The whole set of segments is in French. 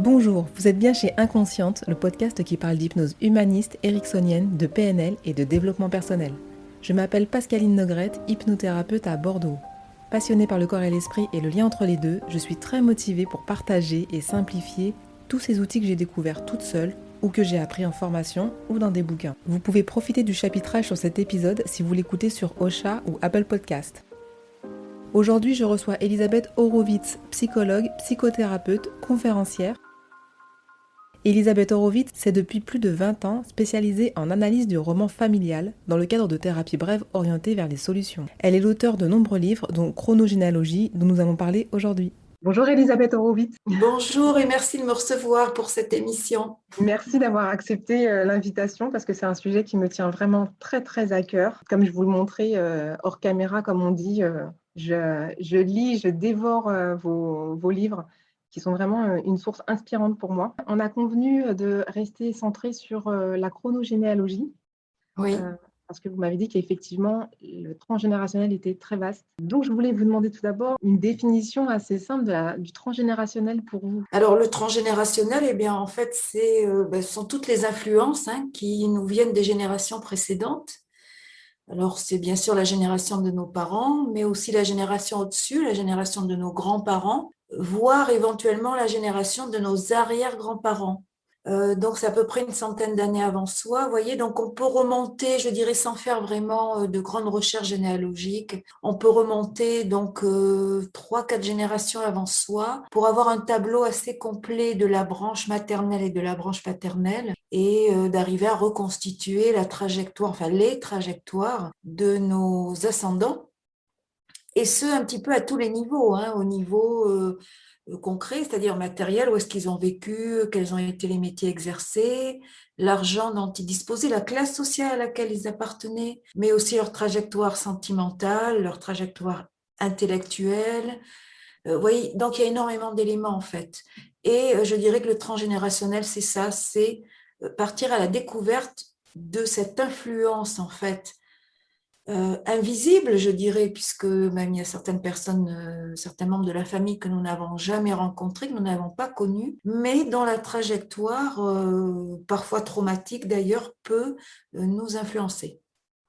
Bonjour, vous êtes bien chez Inconsciente, le podcast qui parle d'hypnose humaniste, ericksonienne, de PNL et de développement personnel. Je m'appelle Pascaline Nogrette, hypnothérapeute à Bordeaux. Passionnée par le corps et l'esprit et le lien entre les deux, je suis très motivée pour partager et simplifier tous ces outils que j'ai découverts toute seule ou que j'ai appris en formation ou dans des bouquins. Vous pouvez profiter du chapitrage sur cet épisode si vous l'écoutez sur Ocha ou Apple Podcast. Aujourd'hui, je reçois Elisabeth Horowitz, psychologue, psychothérapeute, conférencière. Elisabeth Horowitz s'est depuis plus de 20 ans spécialisée en analyse du roman familial dans le cadre de thérapies brèves orientées vers les solutions. Elle est l'auteure de nombreux livres, dont Chronogénéalogie, dont nous allons parler aujourd'hui. Bonjour Elisabeth Horowitz. Bonjour et merci de me recevoir pour cette émission. Merci d'avoir accepté l'invitation parce que c'est un sujet qui me tient vraiment très très à cœur. Comme je vous le montrais hors caméra, comme on dit, je lis, je dévore vos livres qui sont vraiment une source inspirante pour moi. On a convenu de rester centré sur la chronogénéalogie. Oui. Parce que vous m'avez dit qu'effectivement, le transgénérationnel était très vaste. Donc, je voulais vous demander tout d'abord une définition assez simple du transgénérationnel pour vous. Alors, le transgénérationnel, eh bien, en fait, ce sont toutes les influences qui nous viennent des générations précédentes. Alors, c'est bien sûr la génération de nos parents, mais aussi la génération au-dessus, la génération de nos grands-parents, voire éventuellement la génération de nos arrière-grands-parents. Donc, c'est à peu près une centaine d'années avant soi, vous voyez. Donc, on peut remonter, je dirais, sans faire vraiment de grandes recherches généalogiques, on peut remonter donc 3-4 générations avant soi pour avoir un tableau assez complet de la branche maternelle et de la branche paternelle et d'arriver à reconstituer la trajectoire, enfin les trajectoires de nos ascendants. Et ce, un petit peu à tous les niveaux, au niveau concret, c'est-à-dire matériel, où est-ce qu'ils ont vécu, quels ont été les métiers exercés, l'argent dont ils disposaient, la classe sociale à laquelle ils appartenaient, mais aussi leur trajectoire sentimentale, leur trajectoire intellectuelle. Vous voyez, donc il y a énormément d'éléments en fait. Et je dirais que le transgénérationnel, c'est ça, c'est partir à la découverte de cette influence en fait invisible, je dirais, puisque même il y a certaines personnes, certains membres de la famille que nous n'avons jamais rencontrés, que nous n'avons pas connus, mais dont la trajectoire, parfois traumatique d'ailleurs, peut nous influencer.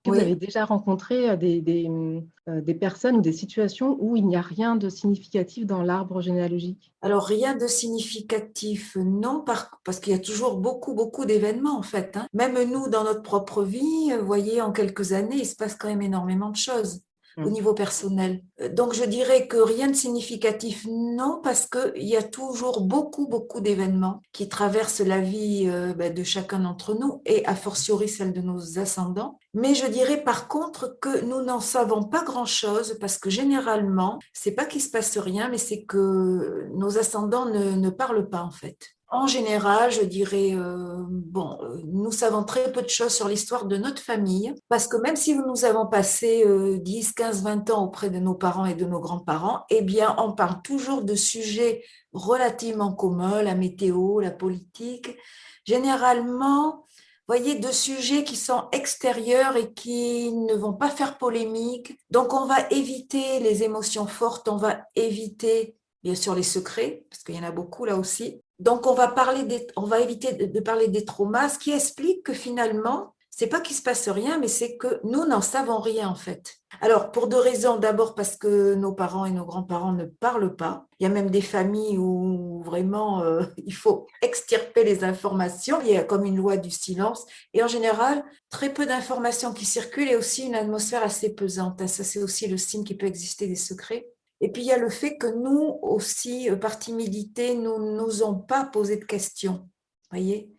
Est-ce que vous avez déjà rencontré des personnes ou des situations où il n'y a rien de significatif dans l'arbre généalogique? Alors, rien de significatif, non, parce qu'il y a toujours beaucoup d'événements, en fait. Même nous, dans notre propre vie, vous voyez, en quelques années, il se passe quand même énormément de choses au niveau personnel. Donc, je dirais que rien de significatif, non, parce qu'il y a toujours beaucoup d'événements qui traversent la vie de chacun d'entre nous et a fortiori celle de nos ascendants. Mais je dirais par contre que nous n'en savons pas grand-chose parce que généralement, c'est pas qu'il se passe rien, mais c'est que nos ascendants ne parlent pas en fait. En général, je dirais, nous savons très peu de choses sur l'histoire de notre famille, parce que même si nous avons passé 10, 15, 20 ans auprès de nos parents et de nos grands-parents, eh bien, on parle toujours de sujets relativement communs, la météo, la politique. Généralement, vous voyez, de sujets qui sont extérieurs et qui ne vont pas faire polémique. Donc, on va éviter les émotions fortes, on va éviter, bien sûr, les secrets, parce qu'il y en a beaucoup là aussi. Donc, on va éviter de parler des traumas, ce qui explique que finalement, c'est pas qu'il se passe rien, mais c'est que nous n'en savons rien en fait. Alors, pour deux raisons. D'abord, parce que nos parents et nos grands-parents ne parlent pas. Il y a même des familles où vraiment il faut extirper les informations. Il y a comme une loi du silence. Et en général, très peu d'informations qui circulent et aussi une atmosphère assez pesante. Ça, c'est aussi le signe qu'il peut exister des secrets. Et puis, il y a le fait que nous aussi, par timidité, nous n'osons pas poser de questions. Voyez,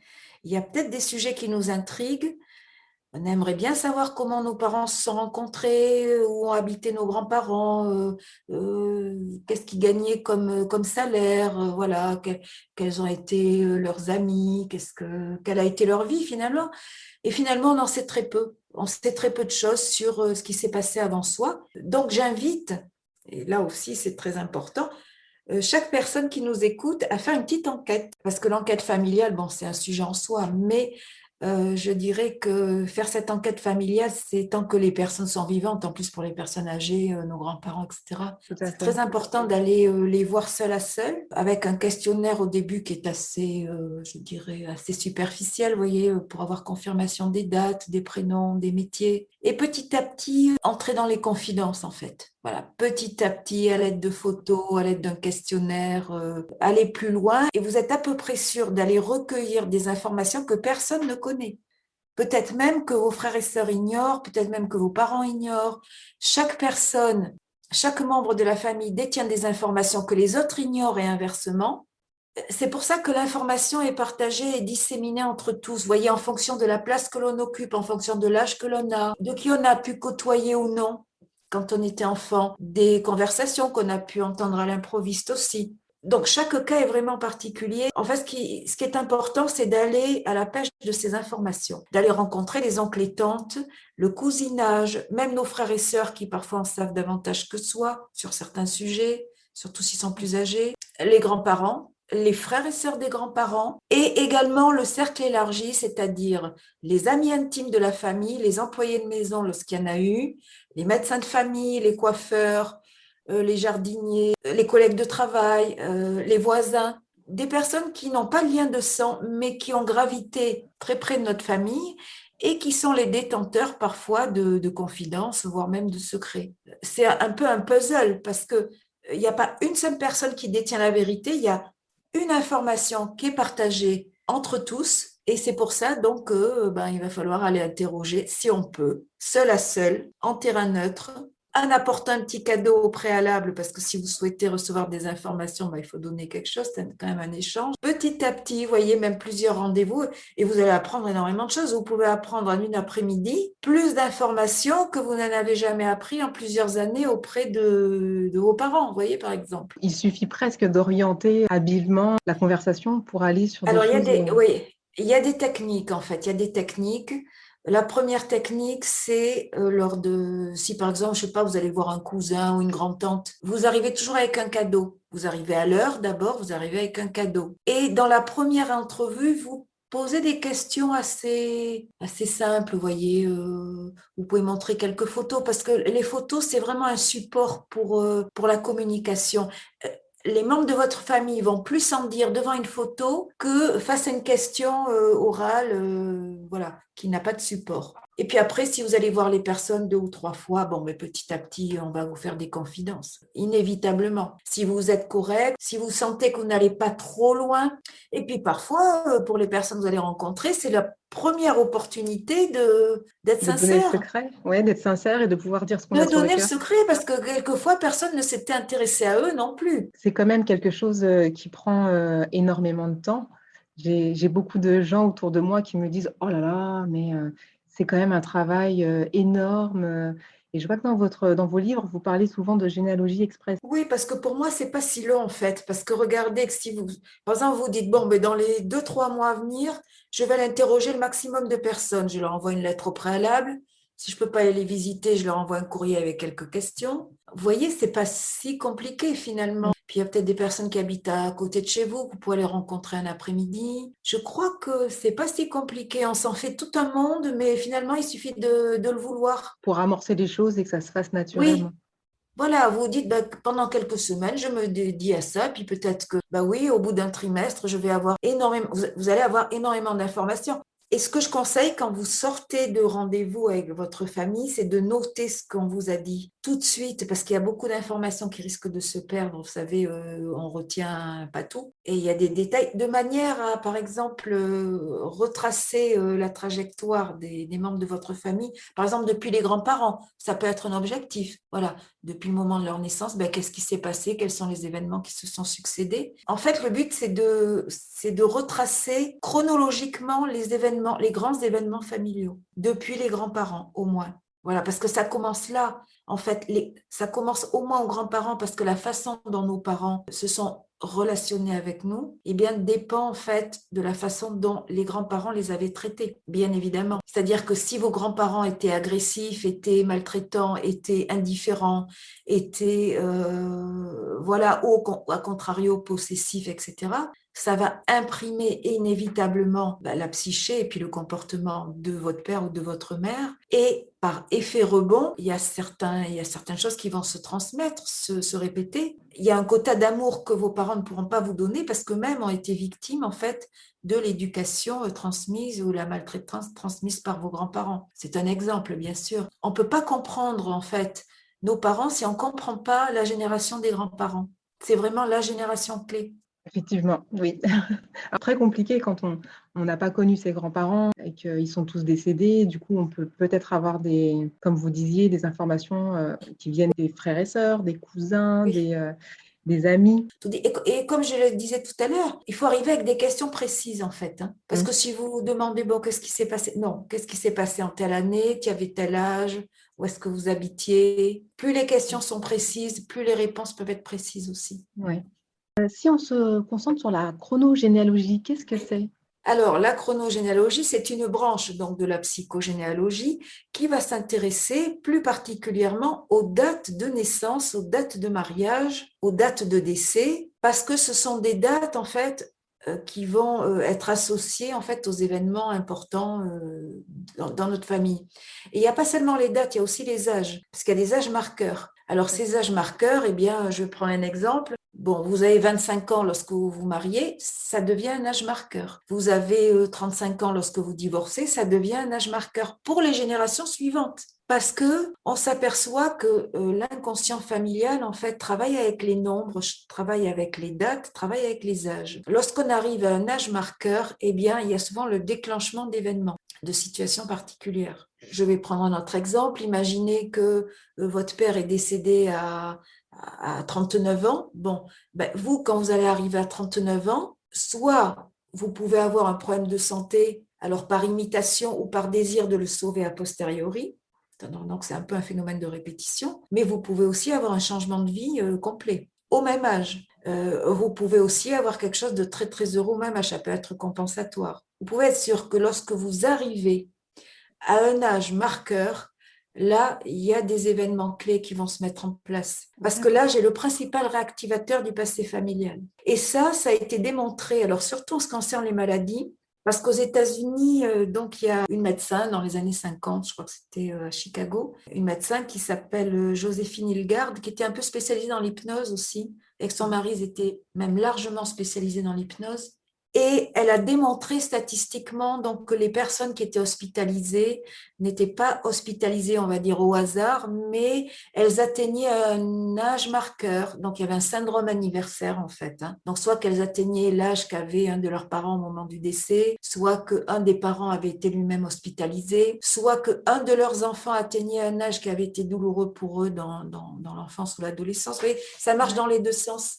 il y a peut-être des sujets qui nous intriguent. On aimerait bien savoir comment nos parents se sont rencontrés, où ont habité nos grands-parents, qu'est-ce qu'ils gagnaient comme salaire, voilà, quels ont été leurs amis, quelle a été leur vie finalement. Et finalement, on en sait très peu. On sait très peu de choses sur ce qui s'est passé avant soi. Donc, j'invite, et là aussi c'est très important, chaque personne qui nous écoute à faire une petite enquête. Parce que l'enquête familiale, bon, c'est un sujet en soi, mais Je dirais que faire cette enquête familiale, c'est tant que les personnes sont vivantes, en plus pour les personnes âgées, nos grands-parents, etc. Tout à C'est fait. très important d'aller les voir seul à seul, avec un questionnaire au début qui est assez, je dirais, assez superficiel, vous voyez, pour avoir confirmation des dates, des prénoms, des métiers. Et petit à petit, entrer dans les confidences, en fait. Voilà, petit à petit, à l'aide de photos, à l'aide d'un questionnaire, aller plus loin. Et vous êtes à peu près sûr d'aller recueillir des informations que personne ne connaît. Peut-être même que vos frères et sœurs ignorent, peut-être même que vos parents ignorent. Chaque personne, chaque membre de la famille détient des informations que les autres ignorent et inversement. C'est pour ça que l'information est partagée et disséminée entre tous. Vous voyez, en fonction de la place que l'on occupe, en fonction de l'âge que l'on a, de qui on a pu côtoyer ou non quand on était enfant, des conversations qu'on a pu entendre à l'improviste aussi. Donc, chaque cas est vraiment particulier. En fait, ce qui est important, c'est d'aller à la pêche de ces informations, d'aller rencontrer les oncles et tantes, le cousinage, même nos frères et sœurs qui parfois en savent davantage que soi sur certains sujets, surtout s'ils sont plus âgés, les grands-parents, les frères et sœurs des grands-parents, et également le cercle élargi, c'est-à-dire les amis intimes de la famille, les employés de maison lorsqu'il y en a eu, les médecins de famille, les coiffeurs, les jardiniers, les collègues de travail, les voisins, des personnes qui n'ont pas de lien de sang, mais qui ont gravité très près de notre famille et qui sont les détenteurs parfois de confidences, voire même de secrets. C'est un peu un puzzle parce que il n'y a pas une seule personne qui détient la vérité, il y a une information qui est partagée entre tous. Et c'est pour ça donc il va falloir aller interroger, si on peut, seul à seul, en terrain neutre, en apportant un petit cadeau au préalable, parce que si vous souhaitez recevoir des informations, il faut donner quelque chose, c'est quand même un échange. Petit à petit, vous voyez, même plusieurs rendez-vous, et vous allez apprendre énormément de choses. Vous pouvez apprendre en une après-midi plus d'informations que vous n'en avez jamais appris en plusieurs années auprès de vos parents, vous voyez, par exemple. Il suffit presque d'orienter habilement la conversation pour aller sur des Alors, choses. oui, il y a des techniques, en fait. Il y a des techniques. La première technique, c'est si par exemple, je sais pas, vous allez voir un cousin ou une grand-tante, vous arrivez toujours avec un cadeau. Vous arrivez à l'heure d'abord, vous arrivez avec un cadeau. Et dans la première entrevue, vous posez des questions assez simples, vous voyez. Vous pouvez montrer quelques photos parce que les photos, c'est vraiment un support pour la communication. Les membres de votre famille vont plus en dire devant une photo que face à une question orale, voilà, qui n'a pas de support. Et puis après, si vous allez voir les personnes 2 ou 3 fois, mais petit à petit, on va vous faire des confidences, inévitablement. Si vous êtes correct, si vous sentez que vous n'allez pas trop loin, et puis parfois, pour les personnes que vous allez rencontrer, c'est la première opportunité d'être De donner le sincère. secret, ouais, d'être sincère et de pouvoir dire ce qu'on De a sur le donner le cœur. secret, parce que quelquefois, personne ne s'était intéressé à eux non plus. C'est quand même quelque chose qui prend énormément de temps. J'ai beaucoup de gens autour de moi qui me disent: «Oh là là, mais c'est quand même un travail énorme». Et je vois que dans vos livres, vous parlez souvent de généalogie express. Oui, parce que pour moi, c'est pas si long en fait. Parce que regardez, que si vous, par exemple, vous dites, dans les 2, 3 mois à venir, je vais aller interroger le maximum de personnes. Je leur envoie une lettre au préalable. Si je peux pas aller les visiter, je leur envoie un courrier avec quelques questions. Vous voyez, c'est pas si compliqué finalement. Puis il y a peut-être des personnes qui habitent à côté de chez vous, que vous pouvez les rencontrer un après-midi. Je crois que c'est pas si compliqué. On s'en fait tout un monde, mais finalement, il suffit de le vouloir. Pour amorcer les choses et que ça se fasse naturellement. Oui. Voilà, vous dites, pendant quelques semaines, je me dédie à ça, puis peut-être que, oui, au bout d'un trimestre, je vais avoir énormément, vous allez avoir énormément d'informations. Et ce que je conseille quand vous sortez de rendez-vous avec votre famille, c'est de noter ce qu'on vous a dit tout de suite, parce qu'il y a beaucoup d'informations qui risquent de se perdre. Vous savez, on retient pas tout. Et il y a des détails, de manière à, par exemple, retracer la trajectoire des membres de votre famille. Par exemple, depuis les grands-parents, ça peut être un objectif. Voilà, depuis le moment de leur naissance, qu'est-ce qui s'est passé, quels sont les événements qui se sont succédés. En fait, le but, c'est de retracer chronologiquement les événements, les grands événements familiaux, depuis les grands-parents au moins. Voilà, parce que ça commence là. En fait, ça commence au moins aux grands-parents parce que la façon dont nos parents se sont relationnés avec nous, dépend en fait de la façon dont les grands-parents les avaient traités, bien évidemment. C'est-à-dire que si vos grands-parents étaient agressifs, étaient maltraitants, étaient indifférents, étaient, ou à contrario, possessifs, etc., ça va imprimer inévitablement la psyché et puis le comportement de votre père ou de votre mère. Et par effet rebond, il y a certaines choses qui vont se transmettre, se répéter. Il y a un quota d'amour que vos parents ne pourront pas vous donner parce qu'eux-mêmes ont été victimes, en fait, de l'éducation transmise ou la maltraitance transmise par vos grands-parents. C'est un exemple, bien sûr. On ne peut pas comprendre, en fait, nos parents si on ne comprend pas la génération des grands-parents. C'est vraiment la génération clé. Effectivement, oui. Très compliqué quand on n'a pas connu ses grands-parents et qu'ils sont tous décédés. Du coup, on peut peut-être avoir comme vous disiez, des informations qui viennent des frères et sœurs, des cousins, Oui. des amis. Et comme je le disais tout à l'heure, il faut arriver avec des questions précises en fait. Parce que si vous vous demandez, bon, qu'est-ce qui s'est passé? Non, qu'est-ce qui s'est passé en telle année? Tu avais tel âge? Où est-ce que vous habitiez? Plus les questions sont précises, plus les réponses peuvent être précises aussi. Ouais. Si on se concentre sur la chronogénéalogie, qu'est-ce que c'est? Alors, la chronogénéalogie, c'est une branche donc, de la psychogénéalogie qui va s'intéresser plus particulièrement aux dates de naissance, aux dates de mariage, aux dates de décès, parce que ce sont des dates, en fait, qui vont être associées, en fait, aux événements importants dans notre famille. Et il n'y a pas seulement les dates, il y a aussi les âges, parce qu'il y a des âges marqueurs. Alors, ces âges marqueurs, eh bien, je prends un exemple. Bon, vous avez 25 ans lorsque vous vous mariez, ça devient un âge marqueur. Vous avez 35 ans lorsque vous divorcez, ça devient un âge marqueur pour les générations suivantes. Parce que on s'aperçoit que l'inconscient familial, en fait, travaille avec les nombres, travaille avec les dates, travaille avec les âges. Lorsqu'on arrive à un âge marqueur, eh bien, il y a souvent le déclenchement d'événements, de situations particulières. Je vais prendre un autre exemple. Imaginez que votre père est décédé à 39 ans. Bon, ben, vous, quand vous allez arriver à 39 ans, soit vous pouvez avoir un problème de santé, alors par imitation ou par désir de le sauver a posteriori, donc c'est un peu un phénomène de répétition, mais vous pouvez aussi avoir un changement de vie complet, au même âge. Vous pouvez aussi avoir quelque chose de très très heureux au même âge, ça peut être compensatoire. Vous pouvez être sûr que lorsque vous arrivez à un âge marqueur, là, il y a des événements clés qui vont se mettre en place. Parce que l'âge est le principal réactivateur du passé familial. Et ça a été démontré, alors surtout en ce qui concerne les maladies, parce qu'aux États-Unis, donc il y a une médecin dans les années 50, je crois que c'était à Chicago, une médecin qui s'appelle Joséphine Hilgard, qui était un peu spécialisée dans l'hypnose aussi, et que son mari était même largement spécialisé dans l'hypnose. Et elle a démontré statistiquement donc, que les personnes qui étaient hospitalisées n'étaient pas hospitalisées, on va dire, au hasard, mais elles atteignaient un âge marqueur. Donc, il y avait un syndrome anniversaire, en fait. Donc, soit qu'elles atteignaient l'âge qu'avait un de leurs parents au moment du décès, soit qu'un des parents avait été lui-même hospitalisé, soit qu'un de leurs enfants atteignait un âge qui avait été douloureux pour eux dans l'enfance ou l'adolescence. Vous voyez, ça marche dans les deux sens.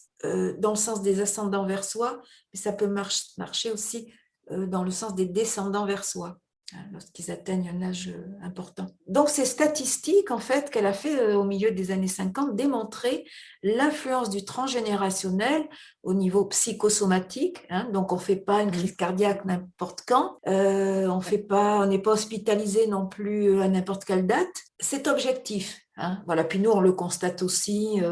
Dans le sens des ascendants vers soi, mais ça peut marcher aussi dans le sens des descendants vers soi, lorsqu'ils atteignent un âge important. Donc, ces statistiques, en fait, qu'elle a fait au milieu des années 50, démontraient l'influence du transgénérationnel au niveau psychosomatique. Donc, on ne fait pas une crise cardiaque n'importe quand, on n'est pas hospitalisé non plus à n'importe quelle date. C'est objectif. Voilà. Puis nous, on le constate aussi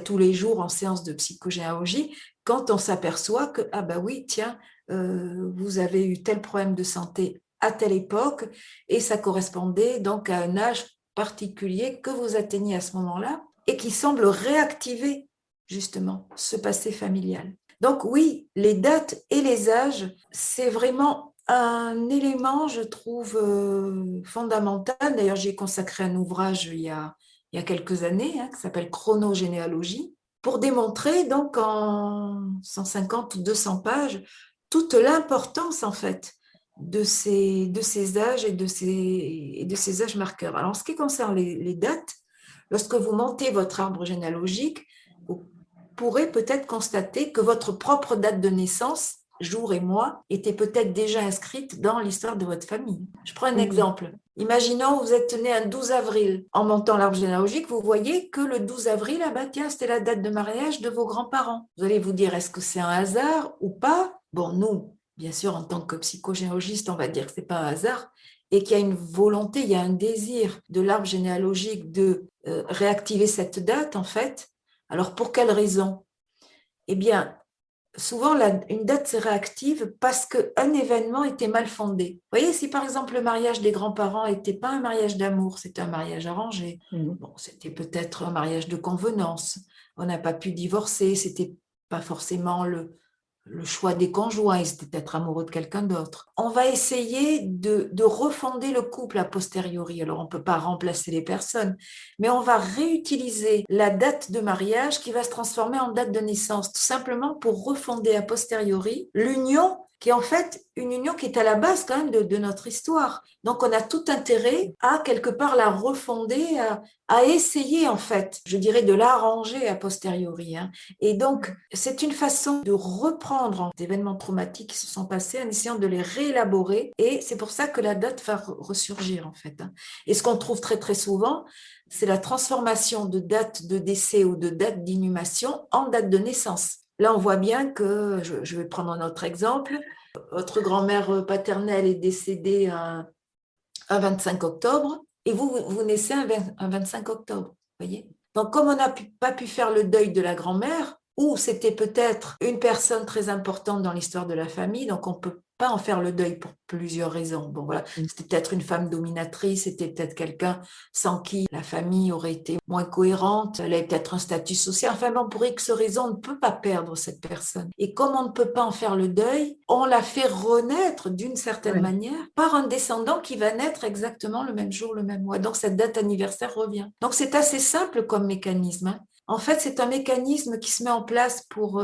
tous les jours en séance de psychogénéalogie, quand on s'aperçoit que, ah bah oui, tiens, vous avez eu tel problème de santé à telle époque, et ça correspondait donc à un âge particulier que vous atteignez à ce moment-là, et qui semble réactiver justement ce passé familial. Donc oui, les dates et les âges, c'est vraiment un élément, je trouve, fondamental. D'ailleurs, j'ai consacré un ouvrage il y a quelques années qui s'appelle Chronogénéalogie, pour démontrer donc en 150 ou 200 pages toute l'importance en fait de ces âges et de ces âges marqueurs. Alors, en ce qui concerne les dates, lorsque vous montez votre arbre généalogique, vous pourrez peut-être constater que votre propre date de naissance, jour et mois, était peut-être déjà inscrite dans l'histoire de votre famille. Je prends un exemple. Imaginons que vous êtes né un 12 avril. En montant l'arbre généalogique, vous voyez que le 12 avril, tiens, c'était la date de mariage de vos grands-parents. Vous allez vous dire, est-ce que c'est un hasard ou pas? Bon, nous, bien sûr, en tant que psychogénéalogiste, on va dire que ce n'est pas un hasard et qu'il y a une volonté, il y a un désir de l'arbre généalogique de réactiver cette date, en fait. Alors, pour quelle raison? Eh bien, souvent, une date serait active parce qu'un événement était mal fondé. Vous voyez, si par exemple le mariage des grands-parents n'était pas un mariage d'amour, c'était un mariage arrangé, bon, c'était peut-être un mariage de convenance, on n'a pas pu divorcer, c'était pas forcément le choix des conjoints, ils étaient peut-être amoureux de quelqu'un d'autre. On va essayer de refonder le couple a posteriori. Alors, on ne peut pas remplacer les personnes, mais on va réutiliser la date de mariage qui va se transformer en date de naissance, tout simplement pour refonder a posteriori l'union qui est en fait une union qui est à la base quand même de notre histoire. Donc, on a tout intérêt à quelque part la refonder, à essayer en fait, je dirais, de l'arranger a posteriori. Et donc, c'est une façon de reprendre des événements traumatiques qui se sont passés en essayant de les réélaborer. Et c'est pour ça que la date va ressurgir, en fait. Et ce qu'on trouve très, très souvent, c'est la transformation de date de décès ou de date d'inhumation en date de naissance. Là, on voit bien que, je vais prendre un autre exemple, votre grand-mère paternelle est décédée un 25 octobre et vous naissez un 25 octobre, voyez. Donc, comme on n'a pas pu faire le deuil de la grand-mère, ou c'était peut-être une personne très importante dans l'histoire de la famille, donc on ne peut pas en faire le deuil pour plusieurs raisons. Bon, voilà, c'était peut-être une femme dominatrice, c'était peut-être quelqu'un sans qui la famille aurait été moins cohérente, elle avait peut-être un statut social. Enfin bon, pour X raisons, on ne peut pas perdre cette personne. Et comme on ne peut pas en faire le deuil, on la fait renaître d'une certaine manière par un descendant qui va naître exactement le même jour, le même mois. Donc cette date anniversaire revient. Donc c'est assez simple comme mécanisme. En fait, c'est un mécanisme qui se met en place pour,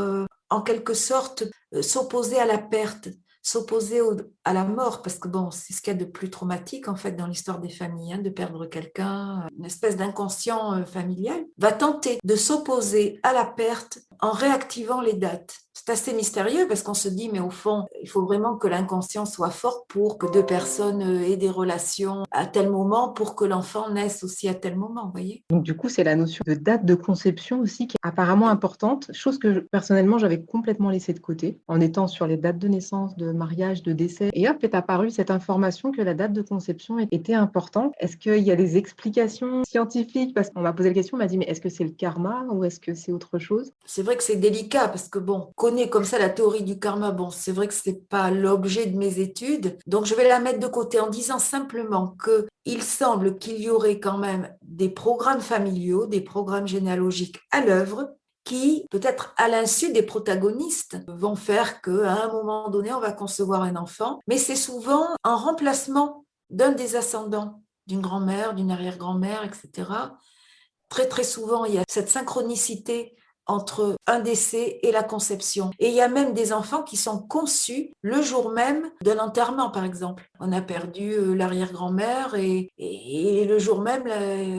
en quelque sorte, s'opposer à la perte, s'opposer à la mort, parce que bon, c'est ce qu'il y a de plus traumatique en fait dans l'histoire des familles, de perdre quelqu'un, une espèce d'inconscient familial, va tenter de s'opposer à la perte en réactivant les dates. C'est assez mystérieux parce qu'on se dit, mais au fond, il faut vraiment que l'inconscient soit fort pour que deux personnes aient des relations à tel moment, pour que l'enfant naisse aussi à tel moment, vous voyez. Donc du coup, c'est la notion de date de conception aussi qui est apparemment importante, chose que personnellement, j'avais complètement laissée de côté en étant sur les dates de naissance, de mariage, de décès. Et hop, est apparue cette information que la date de conception était importante. Est-ce qu'il y a des explications scientifiques? Parce qu'on m'a posé la question, on m'a dit, mais est-ce que c'est le karma ou est-ce que c'est autre chose? C'est vrai que c'est délicat parce que bon, on connaît comme ça la théorie du karma. Bon, c'est vrai que c'est pas l'objet de mes études, donc je vais la mettre de côté en disant simplement que il semble qu'il y aurait quand même des programmes familiaux, des programmes généalogiques à l'œuvre qui, peut-être à l'insu des protagonistes, vont faire qu'à un moment donné, on va concevoir un enfant, mais c'est souvent un remplacement d'un des ascendants, d'une grand-mère, d'une arrière-grand-mère, etc. Très, très souvent, il y a cette synchronicité entre un décès et la conception. Et il y a même des enfants qui sont conçus le jour même de l'enterrement, par exemple. On a perdu l'arrière-grand-mère et le jour même,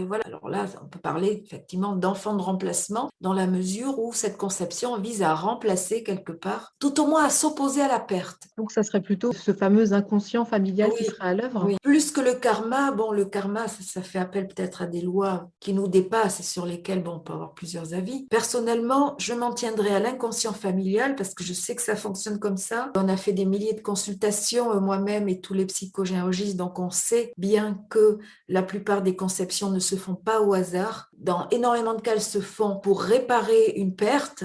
voilà. Alors là, on peut parler effectivement d'enfants de remplacement dans la mesure où cette conception vise à remplacer quelque part, tout au moins à s'opposer à la perte. Donc ça serait plutôt ce fameux inconscient familial qui Oui, serait à l'œuvre? oui. Plus que le karma, bon, le karma, ça fait appel peut-être à des lois qui nous dépassent et sur lesquelles, bon, on peut avoir plusieurs avis. Personnellement, je m'en tiendrai à l'inconscient familial parce que je sais que ça fonctionne comme ça. On a fait des milliers de consultations, moi-même et tous les psychogénéalogistes, donc on sait bien que la plupart des conceptions ne se font pas au hasard. Dans énormément de cas, elles se font pour réparer une perte.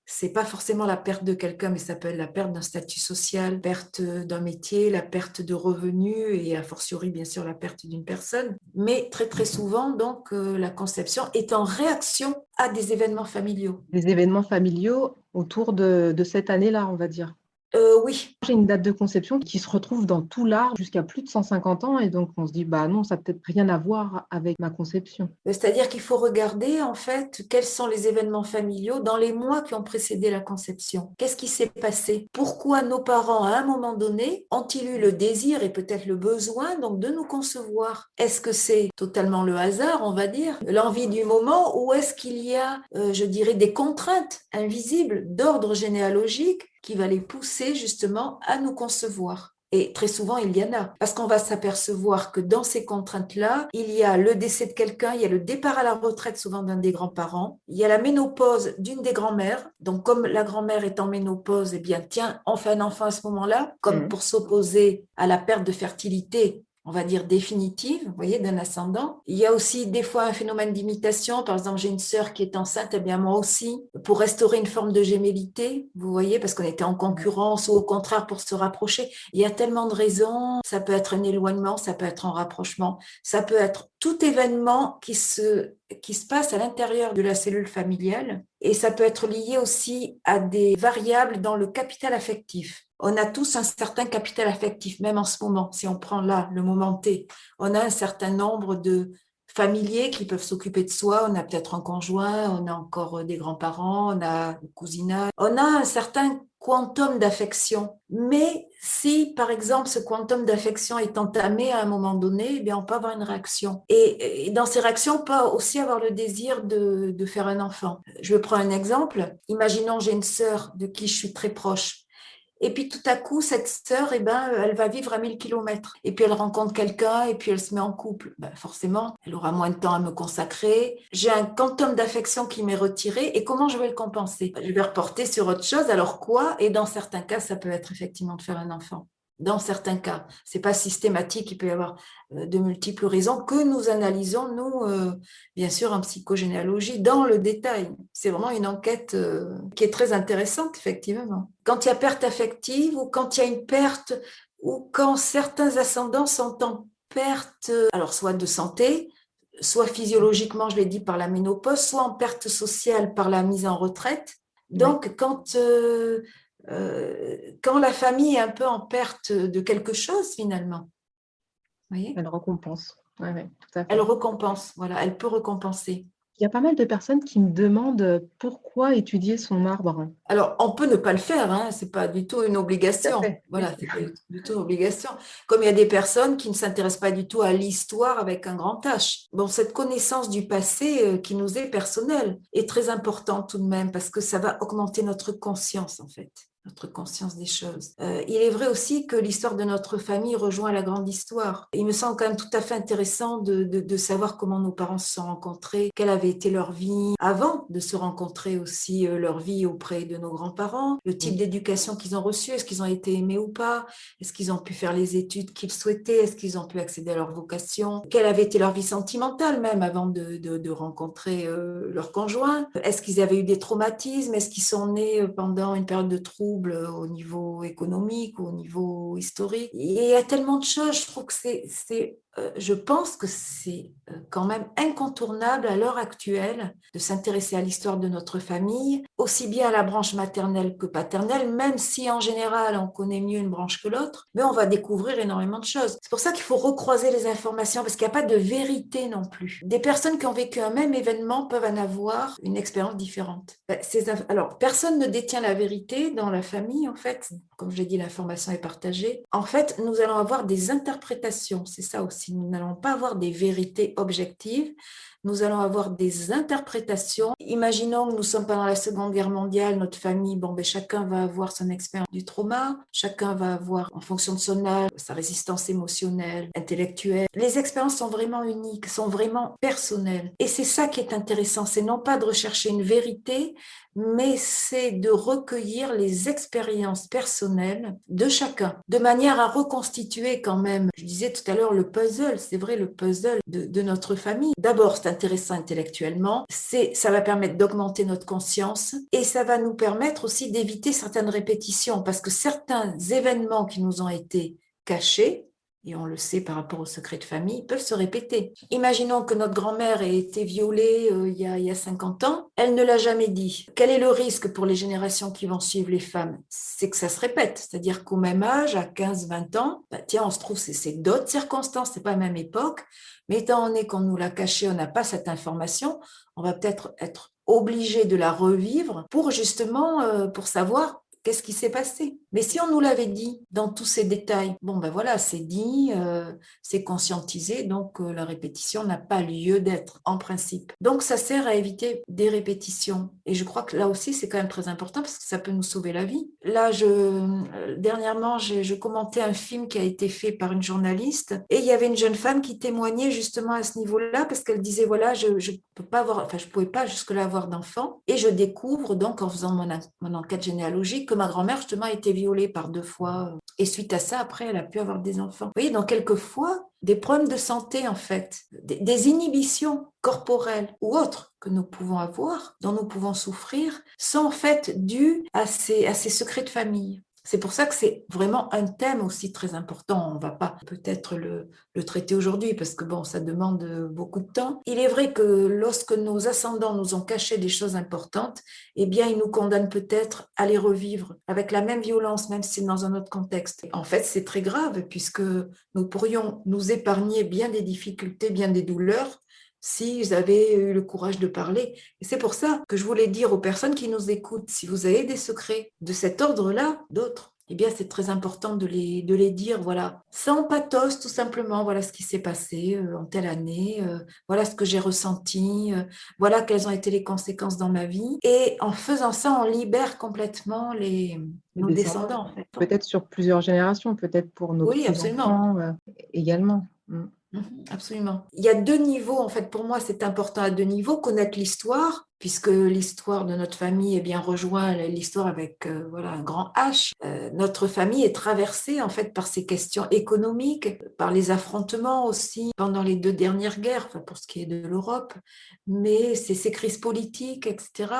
C'est pas forcément la perte de quelqu'un, mais ça peut être la perte d'un statut social, perte d'un métier, la perte de revenus et a fortiori bien sûr la perte d'une personne. Mais très très souvent donc la conception est en réaction à des événements familiaux. Des événements familiaux autour de cette année-là, on va dire. Oui. J'ai une date de conception qui se retrouve dans tout l'art jusqu'à plus de 150 ans et donc on se dit, bah non, ça n'a peut-être rien à voir avec ma conception. C'est-à-dire qu'il faut regarder en fait quels sont les événements familiaux dans les mois qui ont précédé la conception. Qu'est-ce qui s'est passé? Pourquoi nos parents à un moment donné ont-ils eu le désir et peut-être le besoin donc de nous concevoir? Est-ce que c'est totalement le hasard, on va dire, l'envie du moment, ou est-ce qu'il y a, je dirais, des contraintes invisibles d'ordre généalogique qui va les pousser justement à nous concevoir? Et très souvent, il y en a. Parce qu'on va s'apercevoir que dans ces contraintes-là, il y a le décès de quelqu'un, il y a le départ à la retraite souvent d'un des grands-parents, il y a la ménopause d'une des grand-mères. Donc, comme la grand-mère est en ménopause, eh bien, tiens, on fait un enfant à ce moment-là, comme pour s'opposer à la perte de fertilité. on va dire, définitive, vous voyez, d'un ascendant. Il y a aussi des fois un phénomène d'imitation. Par exemple, j'ai une sœur qui est enceinte, eh bien moi aussi, pour restaurer une forme de gémellité, vous voyez, parce qu'on était en concurrence ou au contraire pour se rapprocher. Il y a tellement de raisons. Ça peut être un éloignement, ça peut être un rapprochement, ça peut être tout événement qui se passe à l'intérieur de la cellule familiale et ça peut être lié aussi à des variables dans le capital affectif. On a tous un certain capital affectif, même en ce moment, si on prend là le moment T, on a un certain nombre de familiers qui peuvent s'occuper de soi, on a peut-être un conjoint, on a encore des grands-parents, on a un cousinage, on a un certain quantum d'affection. Mais si, par exemple, ce quantum d'affection est entamé à un moment donné, eh bien, on peut avoir une réaction. Et dans ces réactions, on peut aussi avoir le désir de faire un enfant. Je prends un exemple. Imaginons, j'ai une sœur de qui je suis très proche. Et puis tout à coup, cette sœur, eh ben, elle va vivre à 1000 kilomètres. Et puis elle rencontre quelqu'un et puis elle se met en couple. Ben, forcément, elle aura moins de temps à me consacrer. J'ai un quantum d'affection qui m'est retiré. Et comment je vais le compenser? Je vais reporter sur autre chose. Alors quoi? Et dans certains cas, ça peut être effectivement de faire un enfant. Dans certains cas, c'est pas systématique, il peut y avoir de multiples raisons que nous analysons, nous, bien sûr, en psychogénéalogie, dans le détail. C'est vraiment une enquête qui est très intéressante, effectivement. Quand il y a perte affective ou quand il y a une perte ou quand certains ascendants sont en perte, alors soit de santé, soit physiologiquement, je l'ai dit, par la ménopause, soit en perte sociale par la mise en retraite. Donc, quand la famille est un peu en perte de quelque chose, finalement, vous voyez, Elle récompense. Oui, tout à fait. elle récompense, voilà, elle peut récompenser. Il y a pas mal de personnes qui me demandent pourquoi étudier son arbre. Alors, on peut ne pas le faire, hein, c'est pas du tout une Tout à obligation. fait. Voilà, c'est pas du tout une obligation. Comme il y a des personnes qui ne s'intéressent pas du tout à l'histoire avec un grand H. Bon, cette connaissance du passé qui nous est personnelle est très importante tout de même parce que ça va augmenter notre conscience, en fait. Notre conscience des choses. Il est vrai aussi que l'histoire de notre famille rejoint la grande histoire. Il me semble quand même tout à fait intéressant de savoir comment nos parents se sont rencontrés, quelle avait été leur vie avant de se rencontrer aussi, leur vie auprès de nos grands-parents, le type d'éducation qu'ils ont reçu, est-ce qu'ils ont été aimés ou pas, est-ce qu'ils ont pu faire les études qu'ils souhaitaient, est-ce qu'ils ont pu accéder à leur vocation, quelle avait été leur vie sentimentale même avant de rencontrer leur conjoint, est-ce qu'ils avaient eu des traumatismes, est-ce qu'ils sont nés pendant une période de trouble au niveau économique, au niveau historique. Il y a tellement de choses, je trouve que je pense que c'est quand même incontournable à l'heure actuelle de s'intéresser à l'histoire de notre famille, aussi bien à la branche maternelle que paternelle, même si en général on connaît mieux une branche que l'autre, mais on va découvrir énormément de choses. C'est pour ça qu'il faut recroiser les informations, parce qu'il n'y a pas de vérité non plus. Des personnes qui ont vécu un même événement peuvent en avoir une expérience différente. Alors, personne ne détient la vérité dans la famille, en fait. Comme je l'ai dit, l'information est partagée. En fait, nous allons avoir des interprétations, c'est ça aussi. Nous n'allons pas avoir des vérités objectives, nous allons avoir des interprétations. Imaginons que nous sommes pendant la Seconde Guerre mondiale, notre famille, chacun va avoir son expérience du trauma, chacun va avoir, en fonction de son âge, sa résistance émotionnelle, intellectuelle. Les expériences sont vraiment uniques, sont vraiment personnelles. Et c'est ça qui est intéressant, c'est non pas de rechercher une vérité, mais c'est de recueillir les expériences personnelles de chacun, de manière à reconstituer quand même, je disais tout à l'heure, le puzzle, c'est vrai, le puzzle de notre famille. D'abord, c'est intéressant intellectuellement, ça va permettre d'augmenter notre conscience et ça va nous permettre aussi d'éviter certaines répétitions, parce que certains événements qui nous ont été cachés, et on le sait par rapport au secret de famille, peuvent se répéter. Imaginons que notre grand-mère ait été violée il y a 50 ans, elle ne l'a jamais dit. Quel est le risque pour les générations qui vont suivre les femmes? C'est que ça se répète, c'est-à-dire qu'au même âge, à 15-20 ans, tiens, on se trouve, c'est d'autres circonstances, c'est pas la même époque, mais étant donné qu'on nous l'a caché, on n'a pas cette information, on va peut-être être obligé de la revivre pour justement, pour savoir qu'est-ce qui s'est passé. Mais si on nous l'avait dit dans tous ces détails, voilà, c'est dit, c'est conscientisé, donc la répétition n'a pas lieu d'être en principe. Donc ça sert à éviter des répétitions. Et je crois que là aussi, c'est quand même très important parce que ça peut nous sauver la vie. Là, dernièrement, je commentais un film qui a été fait par une journaliste et il y avait une jeune femme qui témoignait justement à ce niveau-là parce qu'elle disait, voilà, je pouvais pas jusque-là avoir d'enfant et je découvre donc en faisant mon enquête généalogique que ma grand-mère, justement, a été violée par 2 fois. Et suite à ça, après, elle a pu avoir des enfants. Vous voyez, donc quelquefois, des problèmes de santé, en fait, des inhibitions corporelles ou autres que nous pouvons avoir, dont nous pouvons souffrir, sont en fait dues à ces secrets de famille. C'est pour ça que c'est vraiment un thème aussi très important. On ne va pas peut-être le traiter aujourd'hui parce que bon, ça demande beaucoup de temps. Il est vrai que lorsque nos ascendants nous ont caché des choses importantes, eh bien, ils nous condamnent peut-être à les revivre avec la même violence, même si c'est dans un autre contexte. En fait, c'est très grave puisque nous pourrions nous épargner bien des difficultés, bien des douleurs s'ils avaient eu le courage de parler. Et c'est pour ça que je voulais dire aux personnes qui nous écoutent, si vous avez des secrets de cet ordre-là, d'autres, eh bien, c'est très important de les dire, voilà, sans pathos, tout simplement, voilà ce qui s'est passé en telle année, voilà ce que j'ai ressenti, voilà quelles ont été les conséquences dans ma vie. Et en faisant ça, on libère complètement nos descendants, en fait. Peut-être sur plusieurs générations, peut-être pour nos Oui, absolument. petits-enfants également. Absolument. Il y a 2 niveaux, en fait, pour moi, c'est important à 2 niveaux, connaître l'histoire, puisque l'histoire de notre famille, eh bien, rejoint l'histoire avec, voilà, un grand H. Notre famille est traversée, en fait, par ces questions économiques, par les affrontements aussi, pendant les 2 dernières guerres, enfin, pour ce qui est de l'Europe, mais c'est ces crises politiques, etc.,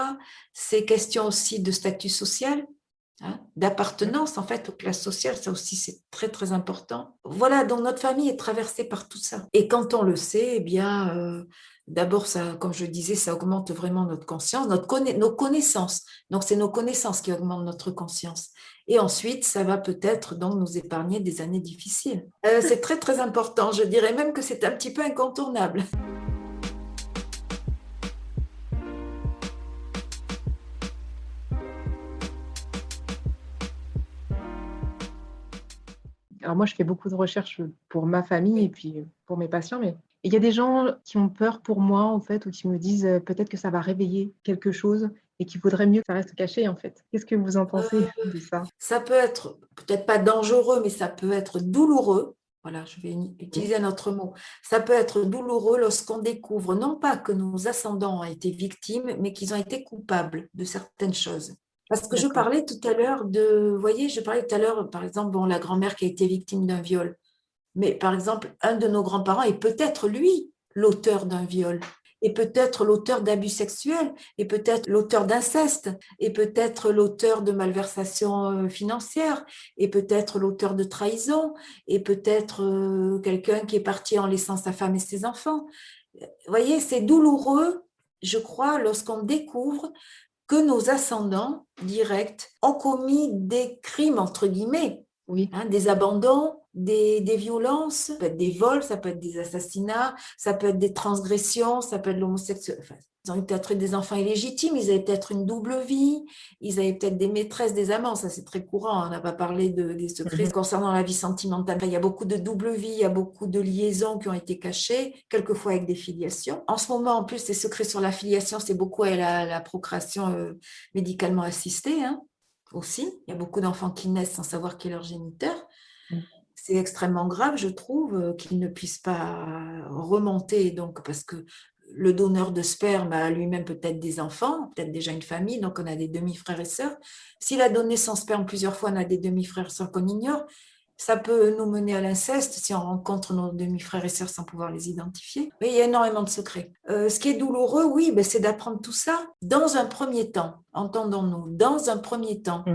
ces questions aussi de statut social. D'appartenance en fait aux classes sociales, ça aussi c'est très très important. Voilà, donc notre famille est traversée par tout ça. Et quand on le sait, eh bien, d'abord ça, comme je disais, ça augmente vraiment notre conscience, nos connaissances. Donc c'est nos connaissances qui augmentent notre conscience. Et ensuite, ça va peut-être donc nous épargner des années difficiles. C'est très très important. Je dirais même que c'est un petit peu incontournable. Alors moi, je fais beaucoup de recherches pour ma famille et puis pour mes patients, mais il y a des gens qui ont peur pour moi, en fait, ou qui me disent peut-être que ça va réveiller quelque chose et qu'il vaudrait mieux que ça reste caché, en fait. Qu'est-ce que vous en pensez de ça? Ça peut être peut-être pas dangereux, mais ça peut être douloureux. Voilà, je vais utiliser un autre mot. Ça peut être douloureux lorsqu'on découvre non pas que nos ascendants ont été victimes, mais qu'ils ont été coupables de certaines choses. Parce que je parlais tout à l'heure vous voyez, je parlais tout à l'heure, par exemple, bon, la grand-mère qui a été victime d'un viol. Mais par exemple, un de nos grands-parents est peut-être lui l'auteur d'un viol, et peut-être l'auteur d'abus sexuels, et peut-être l'auteur d'inceste, et peut-être l'auteur de malversations financières, et peut-être l'auteur de trahison, et peut-être quelqu'un qui est parti en laissant sa femme et ses enfants. Vous voyez, c'est douloureux, je crois, lorsqu'on découvre que nos ascendants directs ont commis des crimes, entre guillemets, des abandons, des violences, ça peut être des vols, ça peut être des assassinats, ça peut être des transgressions, ça peut être l'homosexualité. Enfin, ils ont eu peut-être des enfants illégitimes, ils avaient peut-être une double vie, ils avaient peut-être des maîtresses, des amants, ça c'est très courant, on n'a pas parlé des secrets concernant la vie sentimentale. Il y a beaucoup de double vie, il y a beaucoup de liaisons qui ont été cachées, quelquefois avec des filiations. En ce moment, en plus, les secrets sur la filiation, c'est beaucoup à la procréation médicalement assistée, aussi. Il y a beaucoup d'enfants qui naissent sans savoir qui est leur géniteur. C'est extrêmement grave, je trouve, qu'ils ne puissent pas remonter, donc, parce que le donneur de sperme a lui-même peut-être des enfants, peut-être déjà une famille, donc on a des demi-frères et sœurs. S'il a donné son sperme plusieurs fois, on a des demi-frères et sœurs qu'on ignore. Ça peut nous mener à l'inceste si on rencontre nos demi-frères et sœurs sans pouvoir les identifier. Mais il y a énormément de secrets. Ce qui est douloureux, oui, c'est d'apprendre tout ça dans un premier temps. Entendons-nous, dans un premier temps.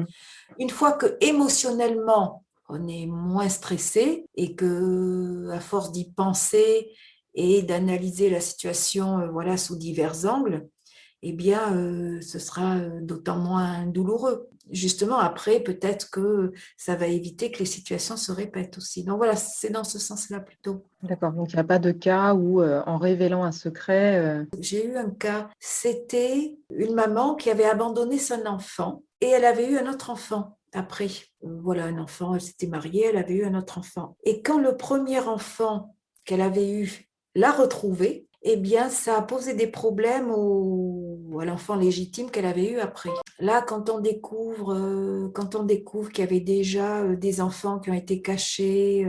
Une fois que émotionnellement, on est moins stressé et que, à force d'y penser et d'analyser la situation voilà, sous divers angles, eh bien, ce sera d'autant moins douloureux. Justement, après, peut-être que ça va éviter que les situations se répètent aussi. Donc voilà, c'est dans ce sens-là plutôt. D'accord, donc il n'y a pas de cas où, en révélant un secret… J'ai eu un cas, c'était une maman qui avait abandonné son enfant et elle avait eu un autre enfant après. Voilà, un enfant, elle s'était mariée, elle avait eu un autre enfant. Et quand le premier enfant qu'elle avait eu l'a retrouvé, eh bien, ça a posé des problèmes à l'enfant légitime qu'elle avait eu après. Là, quand on découvre qu'il y avait déjà des enfants qui ont été cachés,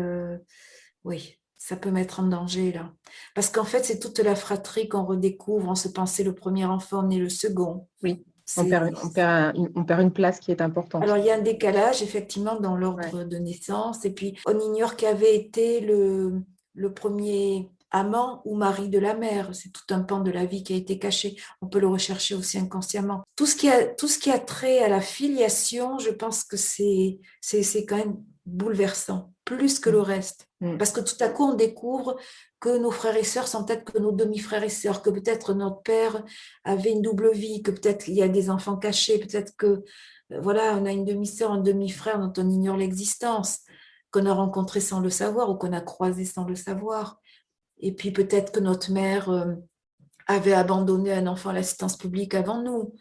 oui, ça peut mettre en danger, là. Parce qu'en fait, c'est toute la fratrie qu'on redécouvre. On se pensait le premier enfant, né le second. Oui. On perd une place qui est importante. Alors, il y a un décalage, effectivement, dans Ouais. l'ordre de naissance. Et puis, on ignore qui avait été le premier amant ou mari de la mère. C'est tout un pan de la vie qui a été caché. On peut le rechercher aussi inconsciemment. Tout ce qui a trait à la filiation, je pense que c'est quand même bouleversant, plus que le reste. Mm. Parce que tout à coup, on découvre que nos frères et sœurs sont peut-être que nos demi-frères et sœurs, que peut-être notre père avait une double vie, que peut-être il y a des enfants cachés, peut-être que voilà, on a une demi-sœur, un demi-frère dont on ignore l'existence, qu'on a rencontré sans le savoir ou qu'on a croisé sans le savoir. Et puis peut-être que notre mère avait abandonné un enfant à l'assistance publique avant nous.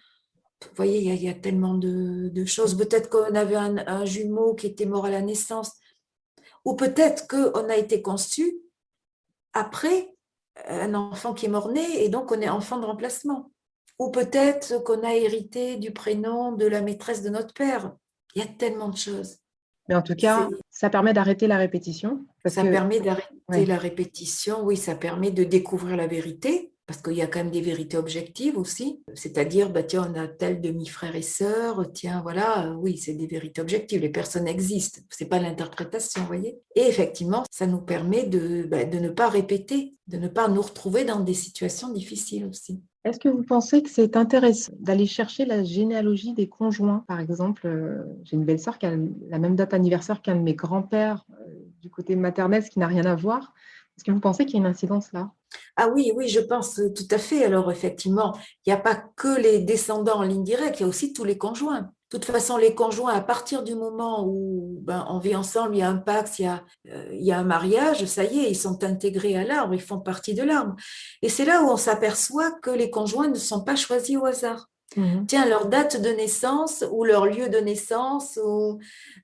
Vous voyez, il y a tellement de choses. Peut-être qu'on avait un jumeau qui était mort à la naissance. Ou peut-être qu'on a été conçu après un enfant qui est mort-né et donc on est enfant de remplacement. Ou peut-être qu'on a hérité du prénom de la maîtresse de notre père. Il y a tellement de choses. Mais en tout cas, ça permet d'arrêter la répétition. Ça permet d'arrêter ouais. la répétition, oui, ça permet de découvrir la vérité, parce qu'il y a quand même des vérités objectives aussi. C'est-à-dire, bah, tiens, on a tel demi-frère et sœur, tiens, voilà, oui, c'est des vérités objectives, les personnes existent, c'est pas l'interprétation, vous voyez. Et effectivement, ça nous permet de ne pas répéter, de ne pas nous retrouver dans des situations difficiles aussi. Est-ce que vous pensez que c'est intéressant d'aller chercher la généalogie des conjoints? Par exemple, j'ai une belle-sœur qui a la même date anniversaire qu'un de mes grands-pères du côté maternel, ce qui n'a rien à voir. Est-ce que vous pensez qu'il y a une incidence là? Ah oui, oui, je pense tout à fait. Alors effectivement, il n'y a pas que les descendants en ligne directe, il y a aussi tous les conjoints. De toute façon, les conjoints, à partir du moment où on vit ensemble, il y a un pacte, il y a un mariage, ça y est, ils sont intégrés à l'arbre, ils font partie de l'arbre. Et c'est là où on s'aperçoit que les conjoints ne sont pas choisis au hasard. Tiens, leur date de naissance ou leur lieu de naissance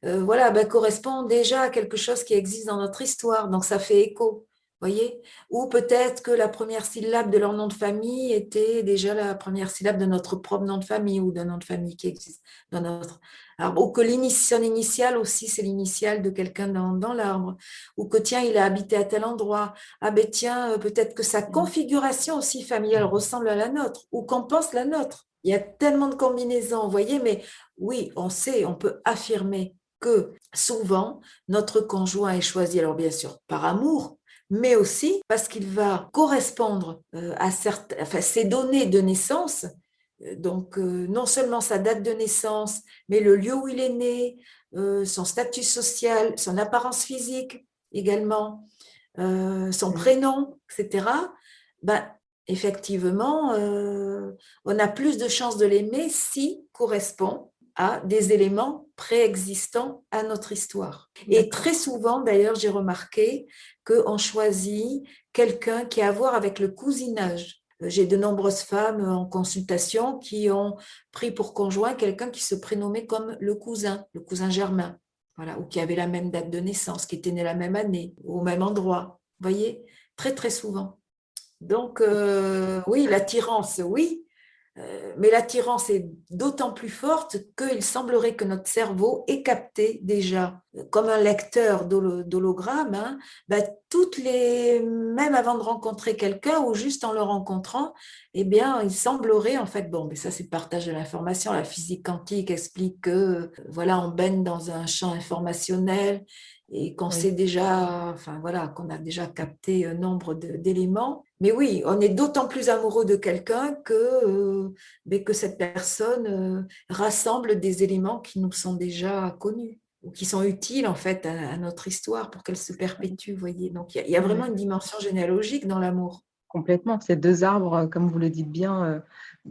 voilà, correspond déjà à quelque chose qui existe dans notre histoire, donc ça fait écho. Voyez? Ou peut-être que la première syllabe de leur nom de famille était déjà la première syllabe de notre propre nom de famille ou d'un nom de famille qui existe dans notre arbre. Ou que son initiale aussi, c'est l'initiale de quelqu'un dans l'arbre. Ou que tiens, il a habité à tel endroit. Ah ben tiens, peut-être que sa configuration aussi familiale ressemble à la nôtre ou qu'on pense la nôtre. Il y a tellement de combinaisons, vous voyez, mais oui, on sait, on peut affirmer que souvent, notre conjoint est choisi, alors bien sûr, par amour, mais aussi parce qu'il va correspondre à ses données de naissance, donc non seulement sa date de naissance, mais le lieu où il est né, son statut social, son apparence physique également, son prénom, etc. Effectivement, on a plus de chances de l'aimer s'il correspond à des éléments préexistants à notre histoire. Et très souvent, d'ailleurs, j'ai remarqué qu'on choisit quelqu'un qui a à voir avec le cousinage. J'ai de nombreuses femmes en consultation qui ont pris pour conjoint quelqu'un qui se prénommait comme le cousin germain, voilà, ou qui avait la même date de naissance, qui était né la même année, au même endroit. Vous voyez, très, très souvent. Donc, oui, l'attirance, oui, mais l'attirance est d'autant plus forte qu'il semblerait que notre cerveau ait capté déjà, comme un lecteur d'hologramme, même avant de rencontrer quelqu'un ou juste en le rencontrant, eh bien, il semblerait, en fait, bon, mais ça c'est le partage de l'information, la physique quantique explique que, voilà, on baigne dans un champ informationnel et qu'on sait déjà, enfin voilà, qu'on a déjà capté un nombre d'éléments. Mais oui, on est d'autant plus amoureux de quelqu'un que cette personne rassemble des éléments qui nous sont déjà connus ou qui sont utiles en fait à notre histoire pour qu'elle se perpétue, vous voyez. Donc il y a vraiment une dimension généalogique dans l'amour. Complètement. Ces deux arbres, comme vous le dites bien,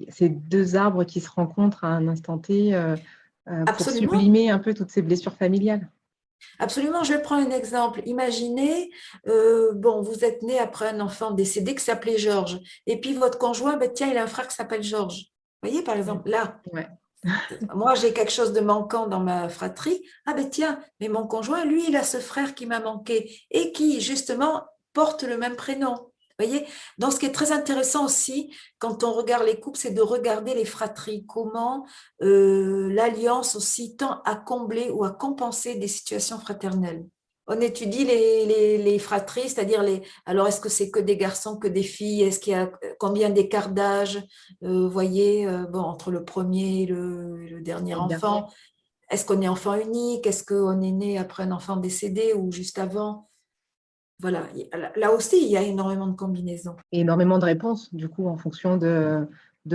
ces deux arbres qui se rencontrent à un instant T pour sublimer un peu toutes ces blessures familiales. Absolument, je vais prendre un exemple. Imaginez, vous êtes né après un enfant décédé qui s'appelait Georges, et puis votre conjoint, tiens, il a un frère qui s'appelle Georges. Vous voyez, par exemple, là, moi, j'ai quelque chose de manquant dans ma fratrie. Ah tiens, mais mon conjoint, lui, il a ce frère qui m'a manqué et qui, justement, porte le même prénom. Voyez. Donc, ce qui est très intéressant aussi, quand on regarde les couples, c'est de regarder les fratries, comment l'alliance aussi tend à combler ou à compenser des situations fraternelles. On étudie les fratries, c'est-à-dire alors est-ce que c'est que des garçons, que des filles? Est-ce qu'il y a combien d'écart d'âge, voyez, bon, entre le premier et le dernier Le dernier. enfant? Est-ce qu'on est enfant unique? Est-ce qu'on est né après un enfant décédé ou juste avant? Voilà, là aussi, il y a énormément de combinaisons. Et énormément de réponses, du coup, en fonction de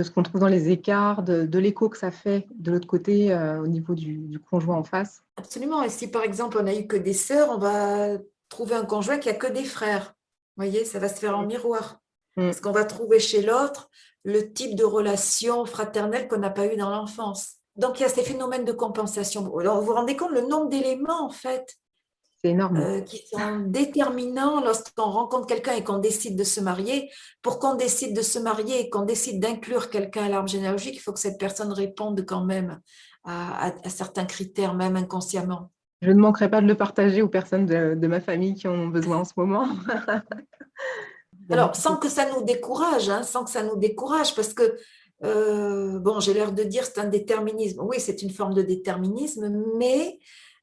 ce qu'on trouve dans les écarts, de l'écho que ça fait de l'autre côté au niveau du conjoint en face. Absolument. Et si par exemple on n'a eu que des sœurs, on va trouver un conjoint qui a que des frères. Vous voyez, ça va se faire en miroir. Mm. Parce qu'on va trouver chez l'autre le type de relation fraternelle qu'on n'a pas eu dans l'enfance. Donc il y a ces phénomènes de compensation. Alors, vous vous rendez compte le nombre d'éléments en fait C'est énorme. qui sont déterminants lorsqu'on rencontre quelqu'un et qu'on décide de se marier. Pour qu'on décide de se marier et qu'on décide d'inclure quelqu'un à l'arbre généalogique, il faut que cette personne réponde quand même à certains critères, même inconsciemment. Je ne manquerai pas de le partager aux personnes de ma famille qui en ont besoin en ce moment. Il y a Alors, beaucoup sans de... que ça nous décourage, hein, sans que ça nous décourage, parce que, bon, j'ai l'air de dire c'est un déterminisme. Oui, c'est une forme de déterminisme, mais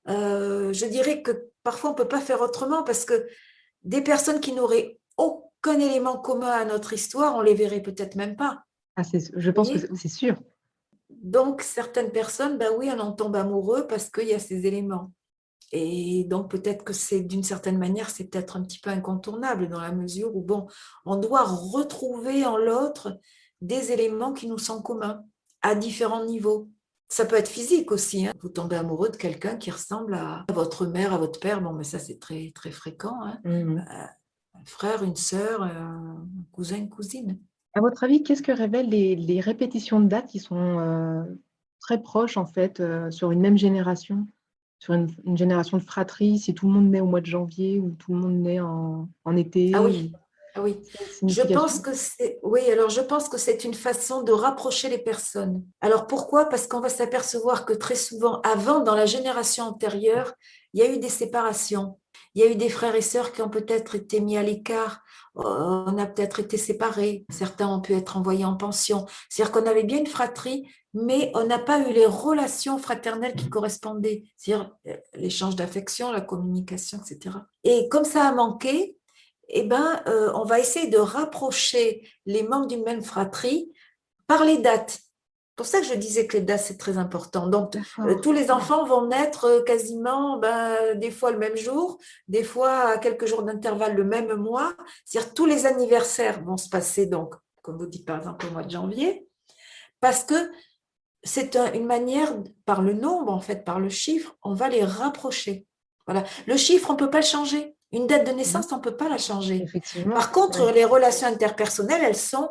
je dirais que parfois on ne peut pas faire autrement parce que des personnes qui n'auraient aucun élément commun à notre histoire, on les verrait peut-être même pas. Ah, je Vous pense que voyez? c'est sûr. Donc, certaines personnes, ben oui, on en tombe amoureux parce qu'il y a ces éléments. Et donc, peut-être que c'est d'une certaine manière, c'est peut-être un petit peu incontournable dans la mesure où, bon, on doit retrouver en l'autre des éléments qui nous sont communs à différents niveaux. Ça peut être physique aussi, hein. Vous tombez amoureux de quelqu'un qui ressemble à votre mère, à votre père. Bon, mais ça, c'est très, très fréquent, hein. Mhm. Un frère, une sœur, un cousin, une cousine. À votre avis, qu'est-ce que révèlent les répétitions de dates qui sont très proches, en fait, sur une même génération, sur une génération de fratrie, si tout le monde naît au mois de janvier ou tout le monde naît en Ah été, oui, ah oui. c'est une Je pense signification? que oui, alors je pense que c'est une façon de rapprocher les personnes. Alors pourquoi? Parce qu'on va s'apercevoir que très souvent, avant, dans la génération antérieure, il y a eu des séparations. Il y a eu des frères et sœurs qui ont peut-être été mis à l'écart. On a peut-être été séparés. Certains ont pu être envoyés en pension. C'est-à-dire qu'on avait bien une fratrie, mais on n'a pas eu les relations fraternelles qui correspondaient. C'est-à-dire l'échange d'affection, la communication, etc. Et comme ça a manqué, eh ben, on va essayer de rapprocher les membres d'une même fratrie par les dates. C'est pour ça que je disais que les dates, c'est très important. Donc, D'accord. tous les enfants vont naître quasiment, des fois le même jour, des fois à quelques jours d'intervalle le même mois. C'est-à-dire tous les anniversaires vont se passer, donc, comme vous dites par exemple au mois de janvier, parce que c'est une manière, par le nombre, en fait, par le chiffre, on va les rapprocher. Voilà. Le chiffre, on ne peut pas le changer. Une date de Mhm. naissance, on ne peut pas la changer. Effectivement. Par contre, les relations interpersonnelles, elles sont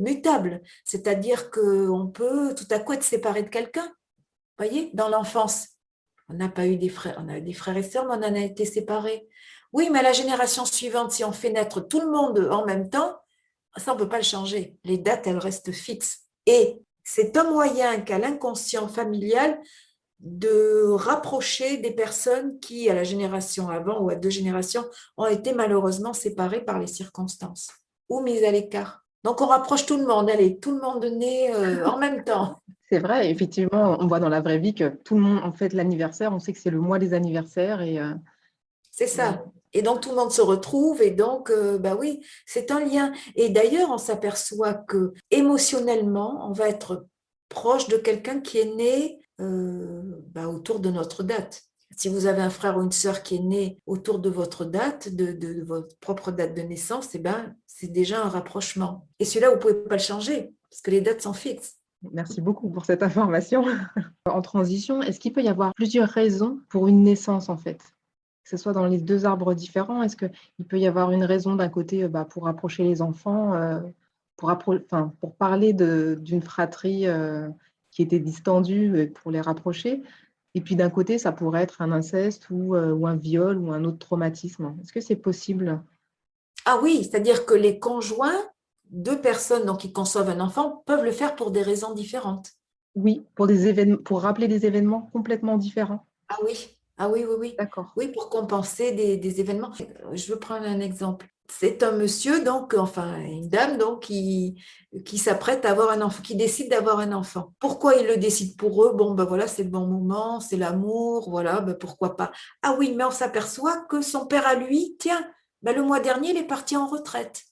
mutables. C'est-à-dire qu'on peut tout à coup être séparé de quelqu'un. Vous voyez, dans l'enfance, on n'a pas eu des frères, on a eu des frères et sœurs, mais on en a été séparés. Oui, mais à la génération suivante, si on fait naître tout le monde en même temps, ça, on ne peut pas le changer. Les dates, elles restent fixes. Et c'est un moyen qu'a l'inconscient familial de rapprocher des personnes qui, à la génération avant ou à deux générations, ont été malheureusement séparées par les circonstances ou mises à l'écart. Donc, on rapproche tout le monde. Allez, tout le monde né en même temps. C'est vrai, effectivement, on voit dans la vraie vie que tout le monde, en fait, l'anniversaire, on sait que c'est le mois des anniversaires C'est et ça. Et donc, tout le monde se retrouve. Et donc, oui, c'est un lien. Et d'ailleurs, on s'aperçoit que émotionnellement, on va être proche de quelqu'un qui est né autour de notre date. Si vous avez un frère ou une sœur qui est né autour de votre date, de votre propre date de naissance, c'est déjà un rapprochement. Et celui-là, vous ne pouvez pas le changer parce que les dates sont fixes. merci beaucoup pour cette information. En transition, est-ce qu'il peut y avoir plusieurs raisons pour une naissance, en fait? Que ce soit dans les deux arbres différents, est-ce qu'il peut y avoir une raison d'un côté pour rapprocher les enfants, pour parler d'une fratrie qui était distendue pour les rapprocher, et puis d'un côté, ça pourrait être un inceste ou un viol ou un autre traumatisme. Est-ce que c'est possible? Ah oui, c'est-à-dire que les conjoints, deux personnes donc, qui conçoivent un enfant, peuvent le faire pour des raisons différentes. Oui, pour des événements, pour rappeler des événements complètement différents. Ah oui, ah oui, oui, oui. D'accord. Oui, pour compenser des événements. Je veux prendre un exemple. c'est un monsieur, donc, enfin une dame, donc, qui s'apprête à avoir un enfant, qui décide d'avoir un enfant. Pourquoi il le décide pour eux? Bon, ben voilà, c'est le bon moment, c'est l'amour, voilà, ben pourquoi pas. Ah oui, mais on s'aperçoit que son père à lui, tiens, ben le mois dernier, il est parti en retraite.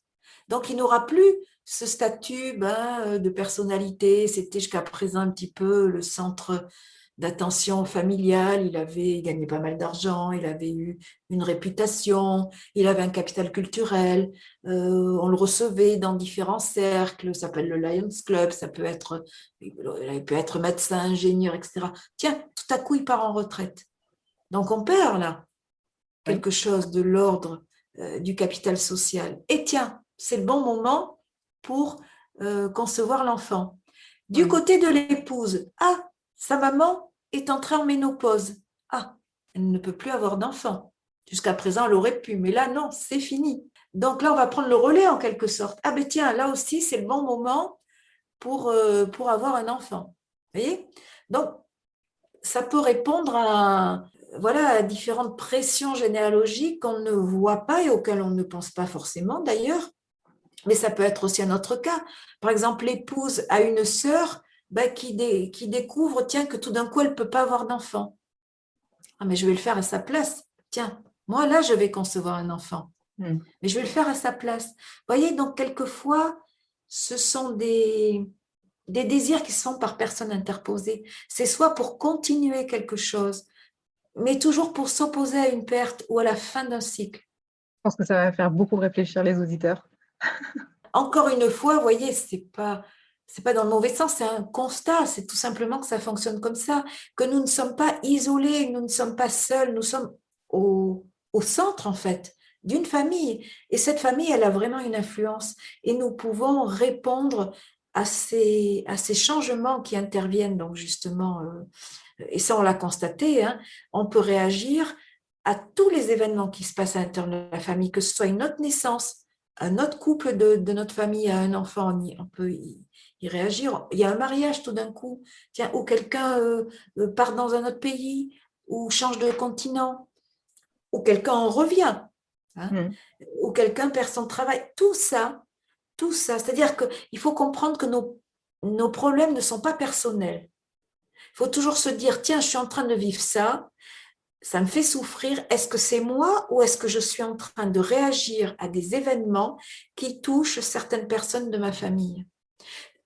Donc, il n'aura plus ce statut de personnalité. C'était jusqu'à présent un petit peu le centre d'attention familiale. Il gagnait pas mal d'argent, il avait eu une réputation, il avait un capital culturel. On le recevait dans différents cercles. Ça s'appelle le Lions Club. Il peut être médecin, ingénieur, etc. Tiens, tout à coup, il part en retraite. Donc, on perd là quelque chose de l'ordre du capital social. Et tiens, c'est le bon moment pour concevoir l'enfant. Du côté de l'épouse, ah, sa maman est entrée en ménopause. Ah, elle ne peut plus avoir d'enfant. Jusqu'à présent, elle aurait pu, mais là, non, c'est fini. Donc là, on va prendre le relais en quelque sorte. Ah ben tiens, là aussi, c'est le bon moment pour avoir un enfant. Vous voyez? Donc, ça peut répondre à différentes pressions généalogiques qu'on ne voit pas et auxquelles on ne pense pas forcément d'ailleurs. Mais ça peut être aussi un autre cas. Par exemple, l'épouse a une sœur qui découvre, tiens, que tout d'un coup, elle ne peut pas avoir d'enfant. Ah, mais je vais le faire à sa place. Tiens, moi, là, je vais concevoir un enfant. Mais je vais le faire à sa place. Vous voyez, donc, quelquefois, ce sont des désirs qui se font par personne interposée. C'est soit pour continuer quelque chose, mais toujours pour s'opposer à une perte ou à la fin d'un cycle. Je pense que ça va faire beaucoup réfléchir les auditeurs. Encore une fois, vous voyez, c'est pas dans le mauvais sens, c'est un constat, c'est tout simplement que ça fonctionne comme ça, que nous ne sommes pas isolés, nous ne sommes pas seuls, nous sommes au centre en fait d'une famille. Et cette famille, elle a vraiment une influence et nous pouvons répondre à ces changements qui interviennent donc justement, et ça on l'a constaté, hein, on peut réagir à tous les événements qui se passent à l'intérieur de la famille, que ce soit une autre naissance, un autre couple de notre famille a un enfant, on peut y réagir. Il y a un mariage tout d'un coup, tiens, ou quelqu'un part dans un autre pays, ou change de continent, ou quelqu'un en revient, hein, ou quelqu'un perd son travail. Tout ça, c'est-à-dire qu'il faut comprendre que nos problèmes ne sont pas personnels. Il faut toujours se dire, tiens, je suis en train de vivre ça, ça me fait souffrir. Est-ce que c'est moi ou est-ce que je suis en train de réagir à des événements qui touchent certaines personnes de ma famille?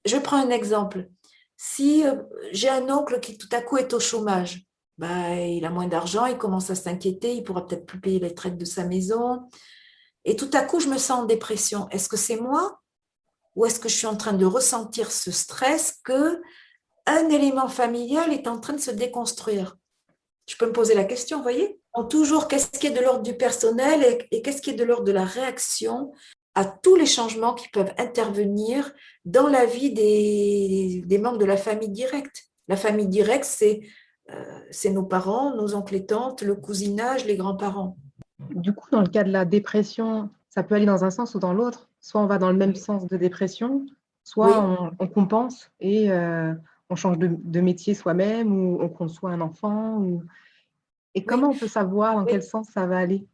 Je prends un exemple. Si j'ai un oncle qui tout à coup est au chômage, il a moins d'argent, il commence à s'inquiéter, il pourra peut-être plus payer les traites de sa maison. Et tout à coup, je me sens en dépression. Est-ce que c'est moi ou est-ce que je suis en train de ressentir ce stress que un élément familial est en train de se déconstruire? Je peux me poser la question, vous voyez? Donc, toujours, qu'est-ce qui est de l'ordre du personnel et qu'est-ce qui est de l'ordre de la réaction à tous les changements qui peuvent intervenir dans la vie des membres de la famille directe. La famille directe, c'est nos parents, nos oncles et tantes, le cousinage, les grands-parents. Du coup, dans le cas de la dépression, ça peut aller dans un sens ou dans l'autre. Soit on va dans le même sens de dépression, soit on compense et on change de métier soi-même ou on conçoit un enfant. Et comment on peut savoir dans quel sens ça va aller?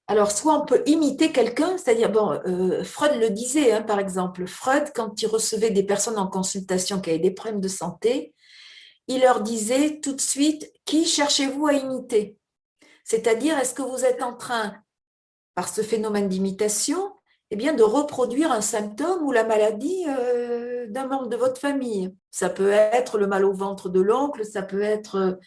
Alors, soit on peut imiter quelqu'un, c'est-à-dire, Freud le disait, hein, par exemple. Freud, quand il recevait des personnes en consultation qui avaient des problèmes de santé, il leur disait tout de suite, qui cherchez-vous à imiter? C'est-à-dire, est-ce que vous êtes en train, par ce phénomène d'imitation, de reproduire un symptôme ou la maladie d'un membre de votre famille? Ça peut être le mal au ventre de l'oncle, ça peut être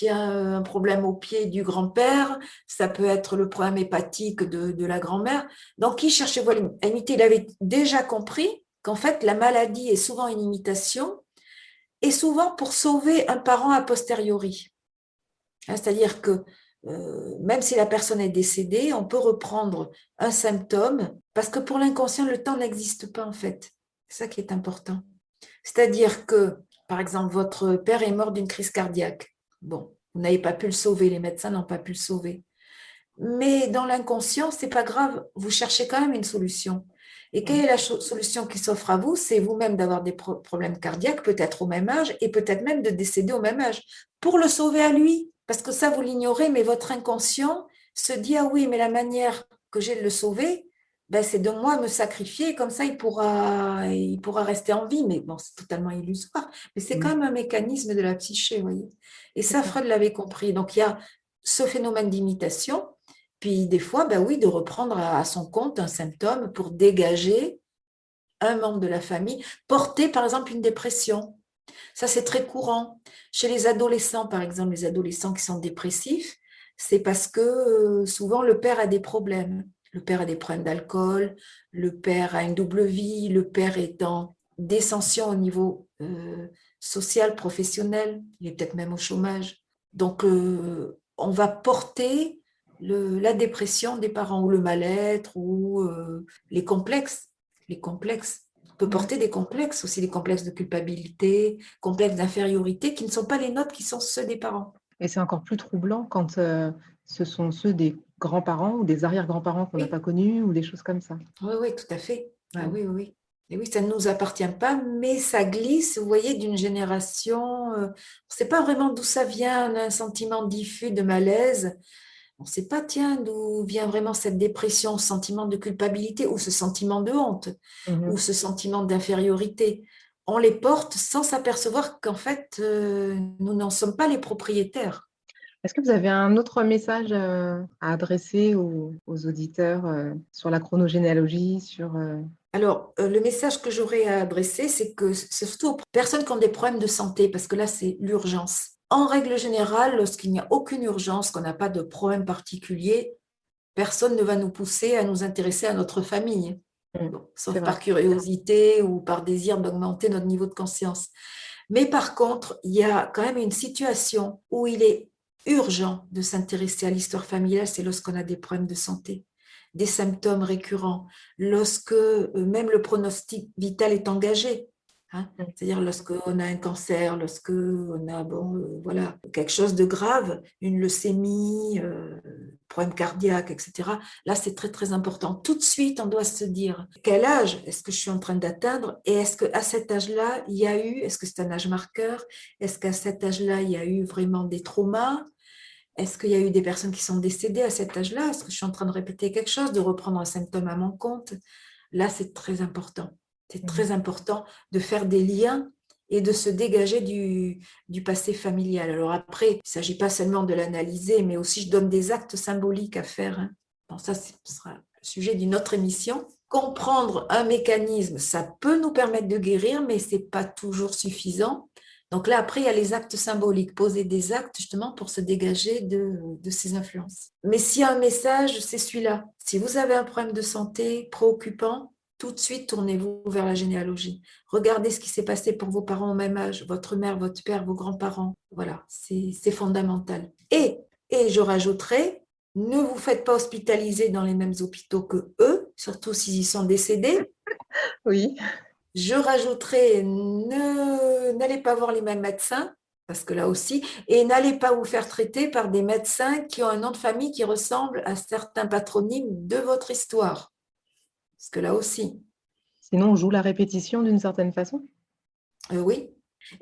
un problème au pied du grand-père, ça peut être le problème hépatique de la grand-mère. Donc, qui cherchez-vous à imiter? Il avait déjà compris qu'en fait, la maladie est souvent une imitation et souvent pour sauver un parent a posteriori. C'est-à-dire que même si la personne est décédée, on peut reprendre un symptôme parce que pour l'inconscient, le temps n'existe pas en fait. C'est ça qui est important. C'est-à-dire que, par exemple, votre père est mort d'une crise cardiaque. Bon, vous n'avez pas pu le sauver, les médecins n'ont pas pu le sauver. Mais dans l'inconscient, c'est pas grave, vous cherchez quand même une solution. Et quelle est la solution qui s'offre à vous? C'est vous-même d'avoir des problèmes cardiaques, peut-être au même âge, et peut-être même de décéder au même âge, pour le sauver à lui. Parce que ça, vous l'ignorez, mais votre inconscient se dit, ah oui, mais la manière que j'ai de le sauver, ben, c'est de moi me sacrifier, comme ça il pourra rester en vie. Mais bon, c'est totalement illusoire. Mais c'est quand Oui, même un mécanisme de la psyché, vous voyez. Et ça, d'accord. Freud l'avait compris. Donc il y a ce phénomène d'imitation, puis des fois, ben oui, de reprendre à son compte un symptôme pour dégager un membre de la famille, porter par exemple une dépression. Ça, c'est très courant. Chez les adolescents, par exemple, les adolescents qui sont dépressifs, c'est parce que souvent le père a des problèmes. Le père a des problèmes d'alcool, le père a une double vie, le père est en descension au niveau social, professionnel, il est peut-être même au chômage. Donc, on va porter la dépression des parents ou le mal-être ou les complexes. Les complexes. On peut Ouais. porter des complexes aussi, des complexes de culpabilité, complexes d'infériorité qui ne sont pas les nôtres, qui sont ceux des parents. Et c'est encore plus troublant quand ce sont ceux des grands-parents ou des arrière-grands-parents qu'on n'a pas Oui, connus ou des choses comme ça. oui, oui, tout à fait. Ah Ouais. oui, oui, oui. Et oui, ça ne nous appartient pas, mais ça glisse, vous voyez, d'une génération. On ne sait pas vraiment d'où ça vient, on a un sentiment diffus de malaise. On ne sait pas, tiens, d'où vient vraiment cette dépression, ce sentiment de culpabilité ou ce sentiment de honte ou Mhm. ce sentiment d'infériorité. On les porte sans s'apercevoir qu'en fait, nous n'en sommes pas les propriétaires. Est-ce que vous avez un autre message à adresser aux auditeurs sur la chronogénéalogie, sur... Alors, le message que j'aurais à adresser, c'est que c'est surtout aux personnes qui ont des problèmes de santé, parce que là, c'est l'urgence. En règle générale, lorsqu'il n'y a aucune urgence, qu'on n'a pas de problème particulier, personne ne va nous pousser à nous intéresser à notre famille. Bon, C'est sauf vrai. par curiosité ou par désir d'augmenter notre niveau de conscience. Mais par contre, il y a quand même une situation où il est urgent de s'intéresser à l'histoire familiale, c'est lorsqu'on a des problèmes de santé, des symptômes récurrents, lorsque même le pronostic vital est engagé. Hein, Mm. c'est-à-dire lorsqu'on a un cancer, lorsqu'on a voilà, quelque chose de grave, une leucémie, problème cardiaque, etc. Là, c'est très, très important. Tout de suite, on doit se dire quel âge est-ce que je suis en train d'atteindre et est-ce qu'à cet âge-là, il y a eu, est-ce que c'est un âge marqueur, est-ce qu'à cet âge-là, il y a eu vraiment des traumas, est-ce qu'il y a eu des personnes qui sont décédées à cet âge-là, est-ce que je suis en train de répéter quelque chose, de reprendre un symptôme à mon compte. Là, c'est très important. C'est Mhm. très important de faire des liens et de se dégager du passé familial. Alors après, il ne s'agit pas seulement de l'analyser, mais aussi je donne des actes symboliques à faire. Hein. Bon, ça, ce sera le sujet d'une autre émission. Comprendre un mécanisme, ça peut nous permettre de guérir, mais ce n'est pas toujours suffisant. Donc là, après, il y a les actes symboliques, poser des actes justement pour se dégager de ces influences. Mais s'il y a un message, c'est celui-là. Si vous avez un problème de santé préoccupant, tout de suite, tournez-vous vers la généalogie. Regardez ce qui s'est passé pour vos parents au même âge, votre mère, votre père, vos grands-parents. Voilà, c'est fondamental. Et je rajouterai, ne vous faites pas hospitaliser dans les mêmes hôpitaux que eux, surtout s'ils y sont décédés. Oui. Je rajouterai, n'allez pas voir les mêmes médecins, parce que là aussi, et n'allez pas vous faire traiter par des médecins qui ont un nom de famille qui ressemble à certains patronymes de votre histoire. Parce que là aussi, Sinon, on joue la répétition d'une certaine façon. oui.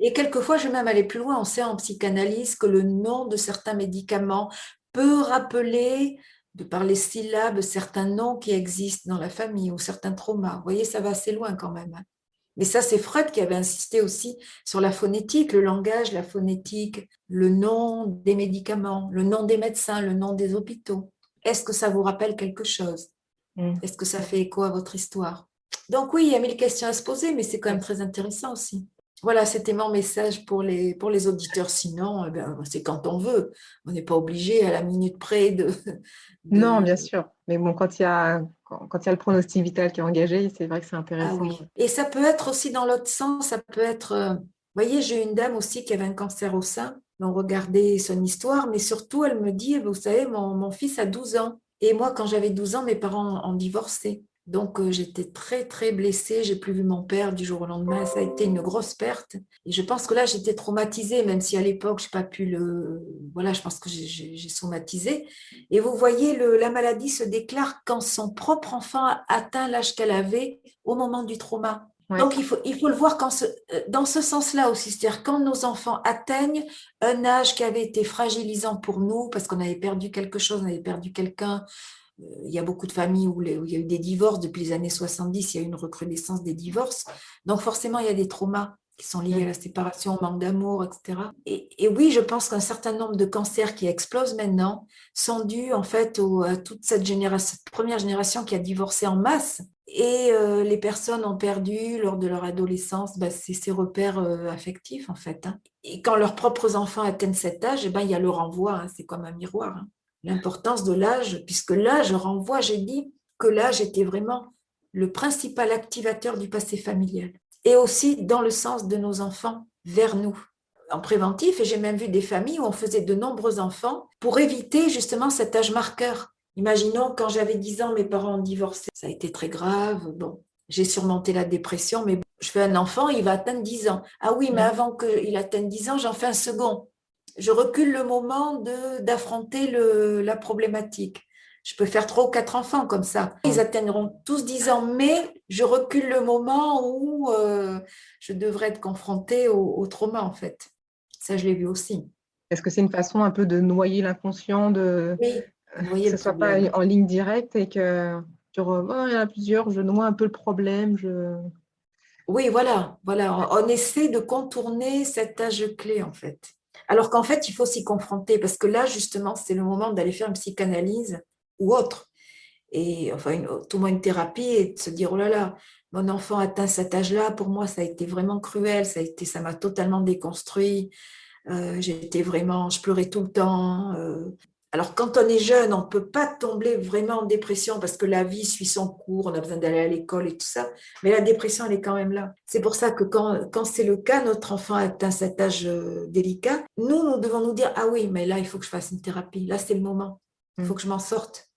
Et quelquefois, je vais même aller plus loin. On sait en psychanalyse que le nom de certains médicaments peut rappeler, de par les syllabes, certains noms qui existent dans la famille ou certains traumas. Vous voyez, ça va assez loin quand même. Hein. Mais ça, c'est Freud qui avait insisté aussi sur la phonétique, le langage, la phonétique, le nom des médicaments, le nom des médecins, le nom des hôpitaux. Est-ce que ça vous rappelle quelque chose? Mm. Est-ce que ça fait écho à votre histoire? Donc oui, il y a mille questions à se poser, mais c'est quand même Ouais. très intéressant aussi. Voilà, c'était mon message pour les auditeurs. Sinon, eh ben, c'est quand on veut. On n'est pas obligé à la minute près Non, bien de... sûr. Mais bon, quand il y a le pronostic vital qui est engagé, c'est vrai que c'est Ah intéressant. oui. Et ça peut être aussi dans l'autre sens. Ça peut être... Vous voyez, j'ai une dame aussi qui avait un cancer au sein. On regardait son histoire, mais surtout, elle me dit, vous savez, mon fils a 12 ans. Et moi, quand j'avais 12 ans, mes parents ont divorcé. Donc, j'étais très, très blessée. J'ai plus vu mon père du jour au lendemain. Ça a été une grosse perte. Et je pense que là, j'étais traumatisée, même si à l'époque, je n'ai pas pu le... Voilà, je pense que j'ai somatisé. Et vous voyez, la maladie se déclare quand son propre enfant a atteint l'âge qu'elle avait au moment du trauma. Ouais. Donc, il faut le voir dans ce sens-là aussi, c'est-à-dire quand nos enfants atteignent un âge qui avait été fragilisant pour nous, parce qu'on avait perdu quelque chose, on avait perdu quelqu'un, il y a beaucoup de familles où il y a eu des divorces. Depuis les années 70, il y a eu une recrudescence des divorces. Donc forcément, il y a des traumas qui sont liés à la séparation, au manque d'amour, etc. Et oui, je pense qu'un certain nombre de cancers qui explosent maintenant sont dus en fait à toute cette première génération qui a divorcé en masse. Et les personnes ont perdu lors de leur adolescence ces repères affectifs en fait. Et quand leurs propres enfants atteignent cet âge, il y a le renvoi, c'est comme un miroir. L'importance de l'âge, puisque l'âge renvoie, j'ai dit que l'âge était vraiment le principal activateur du passé familial. Et aussi dans le sens de nos enfants vers nous, en préventif. Et j'ai même vu des familles où on faisait de nombreux enfants pour éviter justement cet âge marqueur. Imaginons, quand j'avais 10 ans, mes parents ont divorcé. Ça a été très grave. Bon, j'ai surmonté la dépression, mais je fais un enfant, il va atteindre 10 ans. Ah oui, mais avant qu'il atteigne 10 ans, j'en fais un second. Je recule le moment d'affronter la problématique. Je peux faire 3 ou 4 enfants comme ça. Ils atteindront tous 10 ans, mais je recule le moment où je devrais être confrontée au trauma, en fait. Ça, je l'ai vu aussi. Est-ce que c'est une façon un peu de noyer l'inconscient, Oui, que ce ne soit pas en ligne directe et que il y en a plusieurs, je noie un peu le problème. Oui, voilà. On essaie de contourner cet âge clé, en fait. Alors qu'en fait, il faut s'y confronter parce que là, justement, c'est le moment d'aller faire une psychanalyse ou autre. Et enfin, tout moins une thérapie et de se dire, oh là là, mon enfant atteint cet âge-là, pour moi, ça a été vraiment cruel, ça m'a totalement déconstruit. Je pleurais tout le temps. Alors, quand on est jeune, on ne peut pas tomber vraiment en dépression parce que la vie suit son cours, on a besoin d'aller à l'école et tout ça. Mais la dépression, elle est quand même là. C'est pour ça que quand c'est le cas, notre enfant atteint cet âge délicat, nous devons nous dire, ah oui, mais là, il faut que je fasse une thérapie. Là, c'est le moment. Il faut que je m'en sorte.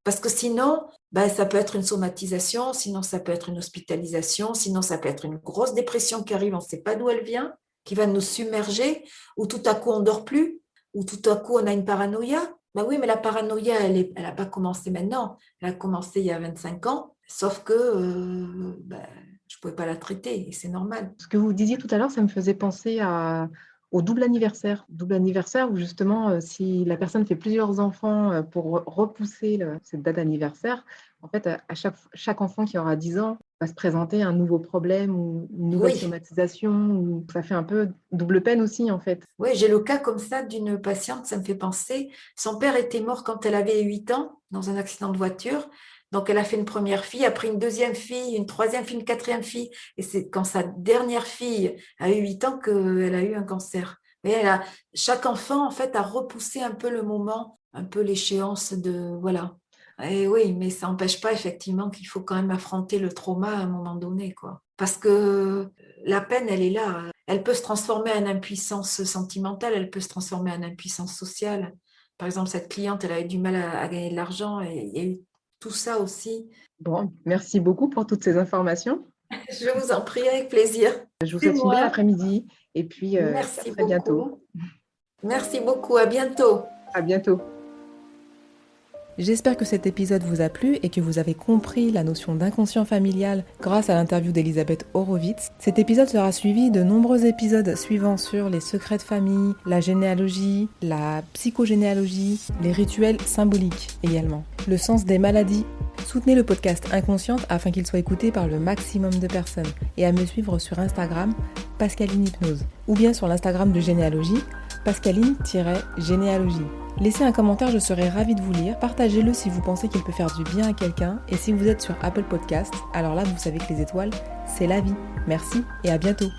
Parce que sinon, ça peut être une somatisation, sinon ça peut être une hospitalisation, sinon ça peut être une grosse dépression qui arrive, on ne sait pas d'où elle vient, qui va nous submerger, ou tout à coup on ne dort plus, ou tout à coup on a une paranoïa. Oui, mais la paranoïa, elle n'a pas commencé maintenant, elle a commencé il y a 25 ans, sauf que je ne pouvais pas la traiter, et c'est normal. Ce que vous disiez tout à l'heure, ça me faisait penser au double anniversaire. Double anniversaire où justement, si la personne fait plusieurs enfants pour repousser cette date d'anniversaire, en fait, à chaque enfant qui aura 10 ans va se présenter un nouveau problème ou une nouvelle somatisation. Ça fait un peu double peine aussi, en fait. Oui, j'ai le cas comme ça d'une patiente, ça me fait penser. Son père était mort quand elle avait 8 ans dans un accident de voiture. Donc, elle a fait une première fille, après une deuxième fille, une troisième fille, une quatrième fille. Et c'est quand sa dernière fille a eu 8 ans qu'elle a eu un cancer. Et chaque enfant, en fait, a repoussé un peu le moment, un peu l'échéance de... Voilà. Et oui, mais ça n'empêche pas effectivement qu'il faut quand même affronter le trauma à un moment donné, quoi. Parce que la peine, elle est là. Elle peut se transformer en impuissance sentimentale, elle peut se transformer en impuissance sociale. Par exemple, cette cliente, elle avait du mal à gagner de l'argent et il y a eu tout ça aussi. Bon, merci beaucoup pour toutes ces informations. Je vous en prie, avec plaisir. Je vous souhaite une belle après-midi et puis merci à très bientôt. Merci beaucoup, à bientôt. À bientôt. J'espère que cet épisode vous a plu et que vous avez compris la notion d'inconscient familial grâce à l'interview d'Elisabeth Horowitz. Cet épisode sera suivi de nombreux épisodes suivants sur les secrets de famille, la généalogie, la psychogénéalogie, les rituels symboliques également, le sens des maladies. Soutenez le podcast Inconsciente afin qu'il soit écouté par le maximum de personnes et à me suivre sur Instagram, Pascaline Hypnose, ou bien sur l'Instagram de Généalogie, Pascaline-Généalogie. Laissez un commentaire, je serai ravie de vous lire. Partagez-le si vous pensez qu'il peut faire du bien à quelqu'un. Et si vous êtes sur Apple Podcast, alors là, vous savez que les étoiles, c'est la vie. Merci et à bientôt.